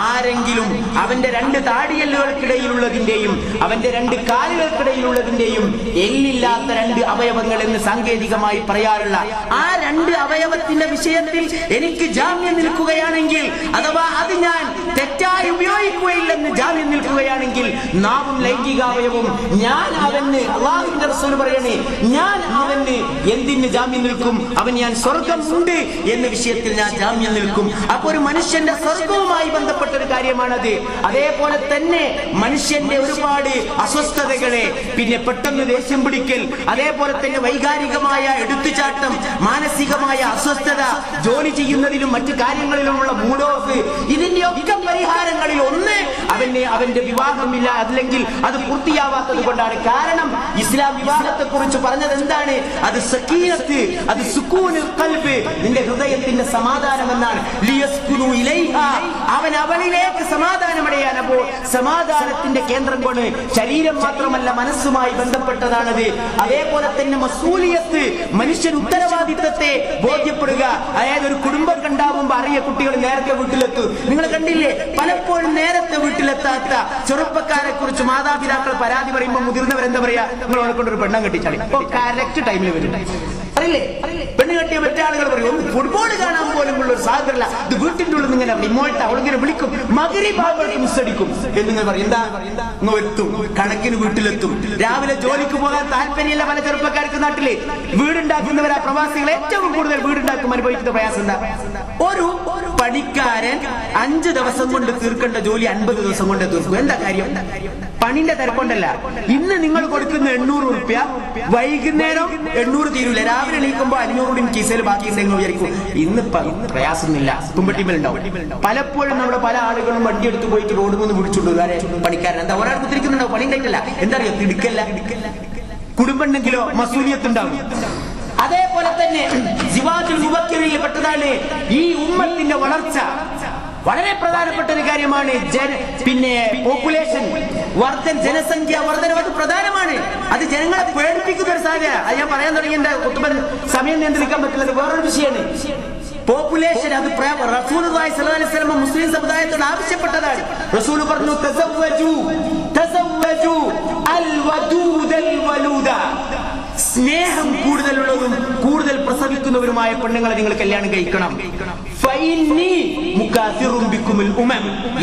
Speaker 2: ആരെങ്കിലും അവന്റെ 2 താടിയെല്ലുകൾക്കിടയിലുള്ളതിന്റെയും അവന്റെ 2 കാലുകൾക്കിടയിലുള്ളതിന്റെയും എല്ലില്ലാത്ത 2 അവയവങ്ങൾ എന്ന് സാങ്കേതികമായി പറയാറുള്ള ആ 2 അവയവത്തിന്റെ വിഷയത്തിൽ എനിക്ക് ജാമ്യം നിൽക്കുകയാണെങ്കിൽ, അഥവാ അത് ഞാൻ തെറ്റായി ഉപയോഗിക്കുകയില്ലെന്ന് ജാമ്യം നിൽക്കുകയാണെങ്കിൽ, നാവും ലൈംഗികാവയവും ഞാൻ അവന്, അല്ലാഹുവിന്റെ റസൂൽ പറയണേ, ഞാൻ അവന് എന്തിന് ജാമ്യം നിൽക്കും? അവൻ ഞാൻ സ്വർഗം ഉണ്ട് എന്ന വിഷയത്തിൽ ഞാൻ ജാമ്യം നിൽക്കും. അപ്പൊ ഒരു മനുഷ്യന്റെ സ്വർഗവുമായി ബന്ധപ്പെട്ട ഒരു കാര്യമാണത്. അതേപോലെ തന്നെ മനുഷ്യന്റെ ഒരുപാട് അസ്വസ്ഥതകളെ, പിന്നെ പെട്ടെന്ന് ദേഷ്യം പിടിക്കൽ, അതേപോലെ തന്നെ വൈകാരികമായ എടുത്തുചാട്ടം, മാനസികമായ അസ്വസ്ഥത, ജോലി ചെയ്യുന്നതിലും മറ്റു കാര്യങ്ങളിലുമുള്ള മൂഡ് ഓഫ്, ഇതിന്റെ ഒക്കെ പരിഹാരങ്ങളിൽ ഒന്ന് അവന്റെ വിവാഹമില്ല, അല്ലെങ്കിൽ അത് പൂർത്തിയാവാത്തത് കൊണ്ടാണ്. കാരണം ഇസ്ലാം വിവാഹത്തെ കുറിച്ച് പറഞ്ഞത് എന്താണ്? അത് സക്കീനത്ത്, അത് സുകൂനുൽ ഖൽബ്, നിന്റെ ഹൃദയത്തിന്റെ സമാധാനം എന്നാണ്. ലിയസ്കുനു ഇലൈഹാ, അവൻ അവളിലേക്ക് സമാധാനമടയാൻ. അപ്പോൾ സമാധാനത്തിന്റെ കേന്ദ്രം കൊണ്ട് ശരീരം മാത്രമല്ല മനസ്സുമായി ബന്ധപ്പെട്ടതാണത്. അതേപോലെ തന്നെ മസൂലിയത്ത്, മനുഷ്യൻ ഉത്തരവാദിത്തത്തെ ബോധ്യപ്പെടുക. അതായത് ഒരു കുടുംബം ഉണ്ടാവുമ്പോ അറിയ കുട്ടികൾ നേരത്തെ വീട്ടിലെത്തും. നിങ്ങൾ കണ്ടില്ലേ, പലപ്പോഴും നേരത്തെ വീട്ടിലെത്താത്ത ചെറുപ്പക്കാരെ കുറിച്ച് മാതാപിതാക്കൾ പരാതി പറയുമ്പോൾ മുതിർന്നവരെന്താ പറയാ? നിങ്ങൾ അവരെ കൊണ്ടൊരു പെണ്ണം കെട്ടിച്ചാളി, ഇപ്പൊ കറക്റ്റ് ടൈമിൽ വരും. അറിയില്ലേ, പെണ്ണ് കെട്ടിയ മറ്റേ ആളുകൾ പറയും ഫുട്ബോൾ കാണാൻ പോലും ഉള്ള ഒരു സാധ്യതല്ല, ഇത് വീട്ടിന്റെ ഉള്ളിൽ ഇങ്ങനെ റിമോട്ട് അവളിങ്ങനെ വിളിക്കും, മഗ്‌രിബ് ആവുമ്പോഴേക്കും മിസ്സടിക്കും എന്നിങ്ങനെ പറയും. എന്താ എത്തും, കണക്കിന് വീട്ടിലെത്തും. രാവിലെ ജോലിക്ക് പോകാൻ താല്പര്യമില്ല പല ചെറുപ്പക്കാർക്ക് നാട്ടില്. വീടുണ്ടാക്കുന്നവരാ പ്രവാസികൾ ഏറ്റവും കൂടുതൽ വീടുണ്ടാക്കും അനുഭവിക്കുന്ന പ്രയാസം എന്താ? ഒരു പണിക്കാരൻ 5 ദിവസം കൊണ്ട് തീർക്കേണ്ട ജോലി 50 ദിവസം കൊണ്ട് തീർക്കും. എന്താ കാര്യം? പണിന്റെ തിരക്കൊണ്ടല്ല. ഇന്ന് നിങ്ങൾ കൊടുക്കുന്ന 800 റുപ്യ വൈകുന്നേരം 800 തീരൂല. രാവിലെ എണീക്കുമ്പോൾ 500 കീസയിൽ ബാക്കി ഉണ്ടെങ്കിൽ വിചാരിക്കും ഇന്ന് പ്രയാസമൊന്നുമില്ല, തുമ്പട്ടിമേലുണ്ടാവും. പലപ്പോഴും നമ്മുടെ പല ആളുകളും വണ്ടി എടുത്ത് പോയിട്ട് റോഡിൽ നിന്ന് വിളിച്ചുള്ളൂ പണിക്കാരൻ. എന്താ ഒരാൾ കുത്തിരിക്കുന്നുണ്ടാവും, പണി ഉണ്ടായിട്ടില്ല. എന്താ അറിയാം, തിടുക്കല്ല. കുടുംബം ഉണ്ടെങ്കിലോ മസൂലിയത്തുണ്ടാവും. അതേപോലെ തന്നെ സിവാജുൽ മുബക്കിറിൽ പെട്ടതാണ് ഈ ഉമ്മത്തിന്റെ വളർച്ച. വളരെ പ്രധാനപ്പെട്ട ഒരു കാര്യമാണ്. പിന്നെ പോപ്പുലേഷൻ വർദ്ധൻ, ജനസംഖ്യ വർദ്ധനം, അത് പ്രധാനമാണ്. അത് ജനങ്ങളെ പേടിപ്പിക്കുന്ന ഒരു സാധ്യത. അത് ഞാൻ പറയാൻ തുടങ്ങിയ സമയം നിയന്ത്രിക്കാൻ പറ്റുന്നത് വേറൊരു വിഷയമാണ്. പോപ്പുലേഷൻ അത് റസൂലുള്ളാഹി സ്വല്ലല്ലാഹു അലൈഹി വസല്ലം മുസ്ലിം സമുദായത്തോട് ആവശ്യപ്പെട്ടതാണ്. റസൂൽ പറഞ്ഞു തസവ്വജു അൽ വദൂദൽ വലൂദ, സ്നേഹം കൂടുതലുള്ളതും കൂടുതൽ പ്രസവിക്കുന്നവരുമായ പെണ്ണുങ്ങളെ നിങ്ങൾ കല്യാണം കഴിക്കണം.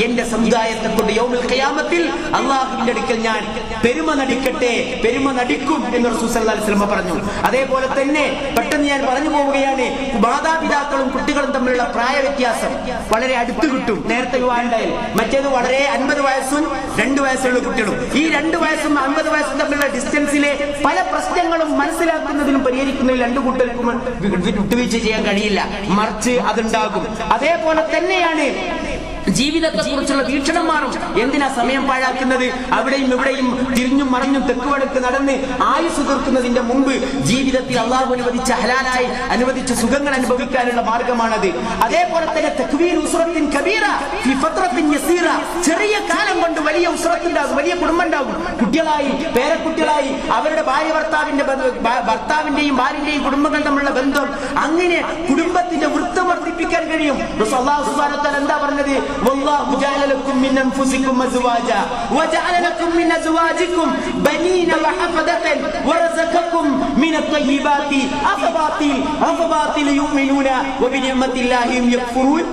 Speaker 2: എന്റെ സമുദായത്തെ കൊണ്ട് യൗമുൽ ഖിയാമത്തിൽ അല്ലാഹുവിന്റെ അടുക്കൽ ഞാൻ പെരുമ നടിക്കും എന്ന് റസൂൽ സല്ലല്ലാഹു അലൈഹി വസല്ലം പറഞ്ഞു. അതേപോലെ തന്നെ പെട്ടെന്ന് ഞാൻ പറഞ്ഞു പോവുകയാണ്, മാതാപിതാക്കളും കുട്ടികളും തമ്മിലുള്ള പ്രായ വ്യത്യാസം വളരെ അടുത്ത് കിട്ടും. നേരത്തെ വിവാഹമുണ്ടായാൽ മറ്റേത് വളരെ 50 വയസ്സും 2 വയസ്സുള്ള കുട്ടികളും. ഈ 2 വയസ്സും 50 വയസ്സും തമ്മിലുള്ള ഡിസ്റ്റൻസിലെ പല പ്രശ്നങ്ങളും മനസ്സിലാക്കുന്നതിനും പരിഹരിക്കുന്നതിൽ 2 കൂട്ടർക്കും വിട്ടുവീഴ്ച ചെയ്യാൻ കഴിയില്ല, മറിച്ച് അതുണ്ടാകും. അതേപോലെ തന്നെയാണ് ജീവിതത്തെ കുറിച്ചുള്ള വീക്ഷണം മാറും. എന്തിനാ സമയം പാഴാക്കുന്നത്? അവിടെയും ഇവിടെയും തിരിഞ്ഞും മറിഞ്ഞും തെക്കുവടക്ക് നടന്ന് ആയുസ് തീർക്കുന്നതിന്റെ മുമ്പ് ജീവിതത്തിൽ അള്ളാഹു അനുവദിച്ച ഹലാലായി അനുവദിച്ച സുഖങ്ങൾ അനുഭവിക്കാനുള്ള മാർഗമാണത്. അതേപോലെ തന്നെ തക്വീർ ഉസ്റത്തിൻ കബീറ ഫി ഫത്രത്തിൻ യസീറ, ചെറിയ കാലം കൊണ്ട് വലിയ ഉസ്റത്തുണ്ടാകും, വലിയ കുടുംബം ഉണ്ടാകും. കുട്ടികളായി, പേരക്കുട്ടികളായി, അവരുടെ ഭർത്താവിന്റെയും ഭാര്യന്റെയും കുടുംബങ്ങൾ തമ്മിലുള്ള ബന്ധം, അങ്ങനെ കുടുംബത്തിന്റെ വൃത്തം വർദ്ധിപ്പിക്കാൻ കഴിയും. അല്ലാഹു സുബ്ഹാനഹു വ തആല എന്താ പറഞ്ഞത്? വല്ലാഹു ജഅല ലക്കും മിൻ അൻഫുസികും അസ്വാജ വജഅല ലക്കും മിൻ അസ്വാജികും ബനീന വഹഫദതൻ വറസഖക്കും മിൻ അത്വയ്യിബാതി അഫബാതിൽ യുമിനൂന വബിനിഅമത്തില്ലാഹി യക്ഫുറൂൻ.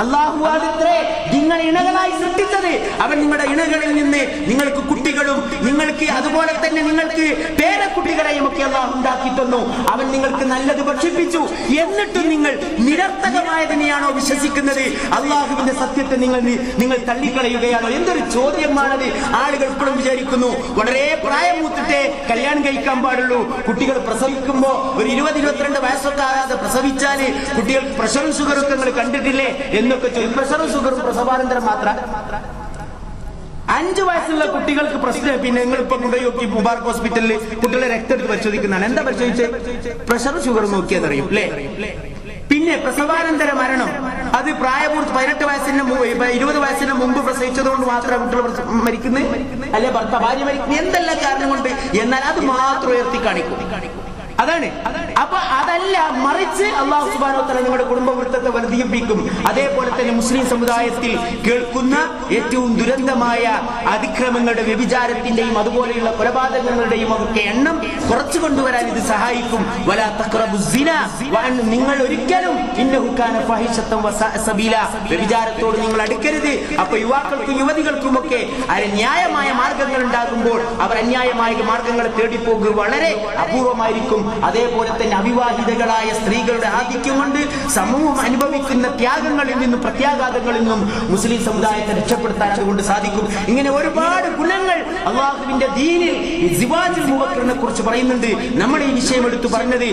Speaker 2: അല്ലാഹു ആദത്രേ നിങ്ങൾ ഇണകളായി സൃഷ്ടിച്ചത്. അവൻ നിങ്ങളുടെ ഇണകളിൽ നിന്ന് നിങ്ങൾക്ക് കുട്ടികളും നിങ്ങൾക്ക് അതുപോലെ തന്നെ നിങ്ങൾക്ക് പേരക്കുട്ടികളെയും ഒക്കെ അല്ലാഹു ഉണ്ടാക്കി തന്നു. അവൻ നിങ്ങൾക്ക് നല്ലത് ഭക്ഷിപ്പിച്ചു. എന്നിട്ടും നിങ്ങൾ നിരർത്ഥകമായതിനെയാണോ വിശ്വസിക്കുന്നത്? അല്ലാഹുവിന്റെ സത്യത്തെ നിങ്ങൾ തള്ളിക്കളയുകയാണോ? എന്തൊരു ചോദ്യമാണത്. ആളുകൾ ഇപ്പോഴും വിചാരിക്കുന്നു വളരെ പ്രായം മൂത്തിട്ടേ കല്യാണം കഴിക്കാൻ പാടുള്ളൂ. കുട്ടികൾ പ്രസവിക്കുമ്പോ ഒരു 20-22 വയസ്സൊക്കെ ആകാതെ പ്രസവിച്ചാല് കുട്ടികൾ പ്രഷറും ഷുഗറും ഒക്കെ നിങ്ങൾ കണ്ടിട്ടില്ലേ എന്നൊക്കെ ചോദിക്കും. പ്രഷറും ഷുഗറും പ്രസവാനന്തരം മാത്രം. 5 വയസ്സുള്ള കുട്ടികൾക്ക് പ്രശ്നം. പിന്നെ നിങ്ങൾ ഇപ്പൊ കൊണ്ടുപോയി മുബാർക്ക് ഹോസ്പിറ്റലിൽ കുട്ടികളെ രക്തം എടുത്ത് പരിശോധിക്കുന്നതാണ്. എന്താ പരിശോധിച്ചത്? പ്രഷറും ഷുഗറും നോക്കിയതറിയും അല്ലേ? പിന്നെ പ്രസവാനന്തര മരണം, അത് പ്രായപൂർത്തി 18 വയസ്സിന് 20 വയസ്സിന് മുമ്പ് പ്രസവിച്ചതുകൊണ്ട് മാത്രം കുട്ടികൾ മരിക്കുന്നത്, അല്ലെ ഭാര്യ മരിക്കുന്നത്, എന്തെല്ലാം കാരണം കൊണ്ട്. എന്നാൽ അത് മാത്രം ഉയർത്തി കാണിക്കും. അതാണ്. അപ്പൊ അതല്ല, മറിച്ച് അല്ലാഹു സുബ്ഹാനഹു വ തആല നിങ്ങളുടെ കുടുംബവൃത്തത്തെ വർദ്ധിപ്പിക്കും. അതേപോലെ തന്നെ മുസ്ലിം സമുദായത്തിൽ കേൾക്കുന്ന ഏറ്റവും ദുരന്തമായ അതിക്രമങ്ങളുടെ, വ്യഭിചാരത്തിന്റെയും അതുപോലെയുള്ള കൊലപാതകങ്ങളുടെയും ഒക്കെ എണ്ണം കുറച്ചു കൊണ്ടുവരാൻ ഇത് സഹായിക്കും. വലാ തഖറബുസ്സിന, നിങ്ങൾ ഒരിക്കലും ഇന്നഹു കാന ഫാഹിശത്തൻ വസാഅ സബീല, വ്യഭിചാരത്തോട് നിങ്ങൾ അടുക്കരുത്. അപ്പൊ യുവാക്കൾക്കും യുവതികൾക്കും ഒക്കെ ന്യായമായ മാർഗങ്ങൾ ഉണ്ടാകുമ്പോൾ അവർ അന്യായമായ മാർഗങ്ങളെ തേടിപ്പോകുക വളരെ അപൂർവമായിരിക്കും. അതേപോലെ തന്നെ അവിവാഹിതകളായ സ്ത്രീകളുടെ ആധിക്യം കൊണ്ട് സമൂഹം അനുഭവിക്കുന്ന ത്യാഗങ്ങളിൽ നിന്നും പ്രത്യാഘാതങ്ങളിൽ നിന്നും മുസ്ലിം സമുദായത്തെ രക്ഷപ്പെടുത്താൻ അതുകൊണ്ട് സാധിക്കും. ഇങ്ങനെ ഒരുപാട് ഗുണങ്ങൾ അള്ളാഹുവിന്റെ ദീനിൽ സിവാജുൽ മുബക്കറിനെ കുറിച്ച് പറയുന്നുണ്ട്. നമ്മൾ ഈ വിഷയം എടുത്തു പറഞ്ഞത്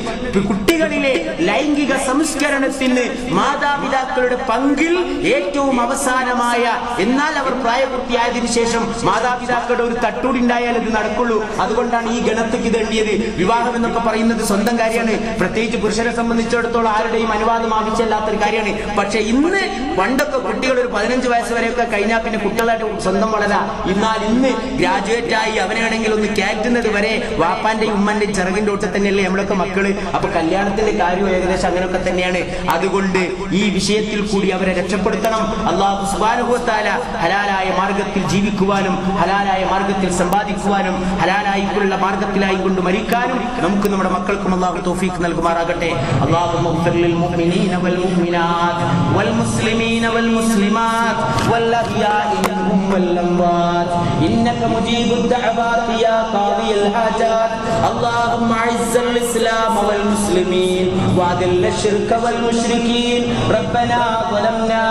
Speaker 2: കുട്ടികളിലെ ലൈംഗിക സംസ്കരണത്തിന് മാതാപിതാക്കളുടെ പങ്കിൽ ഏറ്റവും അവസാനമായ, എന്നാൽ അവർ പ്രായപൂർത്തിയായതിനു ശേഷം മാതാപിതാക്കളുടെ ഒരു തട്ടൂടുണ്ടായാൽ ഇത് നടക്കുള്ളൂ. അതുകൊണ്ടാണ് ഈ ഗണത്തിക്ക് ഇതെണ്ടിയത്. വിവാഹം എന്നൊക്കെ പറയുന്നത് സ്വന്തം കാര്യമാണ്. പ്രത്യേകിച്ച് പുരുഷനെ സംബന്ധിച്ചിടത്തോളം ആരുടെയും അനുവാദം ആവശ്യമില്ലാത്തൊരു കാര്യമാണ്. പക്ഷെ ഇന്ന് പണ്ടൊക്കെ കുട്ടികൾ ഒരു 15 വയസ്സ് വരെയൊക്കെ കഴിഞ്ഞാൽ പിന്നെ കുട്ടികളായിട്ട് സ്വന്തം വളരാ. എന്നാൽ ഇന്ന് ഗ്രാജുവേറ്റ് ആയി അവനാണെങ്കിൽ ഒന്ന് കയറ്റുന്നത് വരെ വാപ്പാന്റെയും ഉമ്മന്റെയും ചിറകിന്റെ ഒട്ട് തന്നെയല്ലേ നമ്മളൊക്കെ മക്കള്. അപ്പൊ കല്യാണത്തിന്റെ കാര്യം ഏകദേശം അങ്ങനെയൊക്കെ തന്നെയാണ്. അതുകൊണ്ട് ഈ വിഷയത്തിൽ കൂടി അവരെ രക്ഷപ്പെടുത്തണം. അല്ലാഹു സുബ്ഹാനഹു വ തആല ഹലാലായ മാർഗത്തിൽ ജീവിക്കുവാനും ഹലാലായ മാർഗത്തിൽ സമ്പാദിക്കുവാനും ഹലാലായിട്ടുള്ള മാർഗത്തിലായി കൊണ്ട് മരിക്കാനും നമുക്ക് നമ്മുടെ മക്കൾക്കും അല്ലാഹു തൗഫീഖ് നൽകുമാറാകട്ടെ. അല്ലാഹുമ്മ ഗ്ഫിർ ലിൽ മുഅ്മിനീന വൽ മുഅ്മിനാത്ത് വൽ മുസ്ലിമീന വൽ മുസ്ലിമാത്ത് വൽ അഹ്യാഇ മിൻഹും വൽ അംവാത്ത് ഇന്നക മുജീബുദ് ദഅവാതി യാ ഖാദിയൽ ഹാജാത്ത്. اللهم اعز الاسلام والمسلمين واذل الشرك والمشركين. ربنا ظلمنا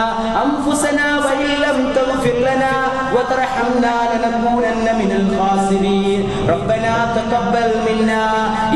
Speaker 2: انفسنا وان لم تغفر لنا وترحمنا لنكونن من الخاسرين. ربنا تقبل منا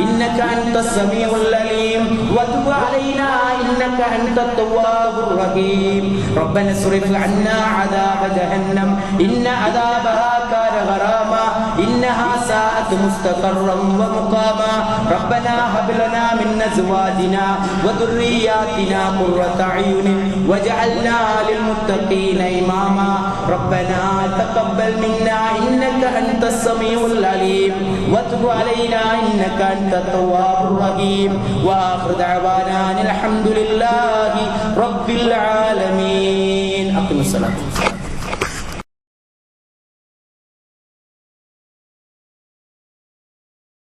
Speaker 2: انك انت السميع العليم وتب علينا انك انت التواب الرحيم. ربنا اصرف عنا عذاب جهنم ان عذابها كان غراما انها ساءت مستقرا ومقاما. ربنا هب لنا من ازواجنا وذرياتنا قرة اعين واجعلنا للمتقين اماما. ربنا تقبل منا انك انت السميع العليم وتب علينا انك انت التواب الرحيم. واخر دعوانا الحمد لله رب العالمين. اقم الصلاة.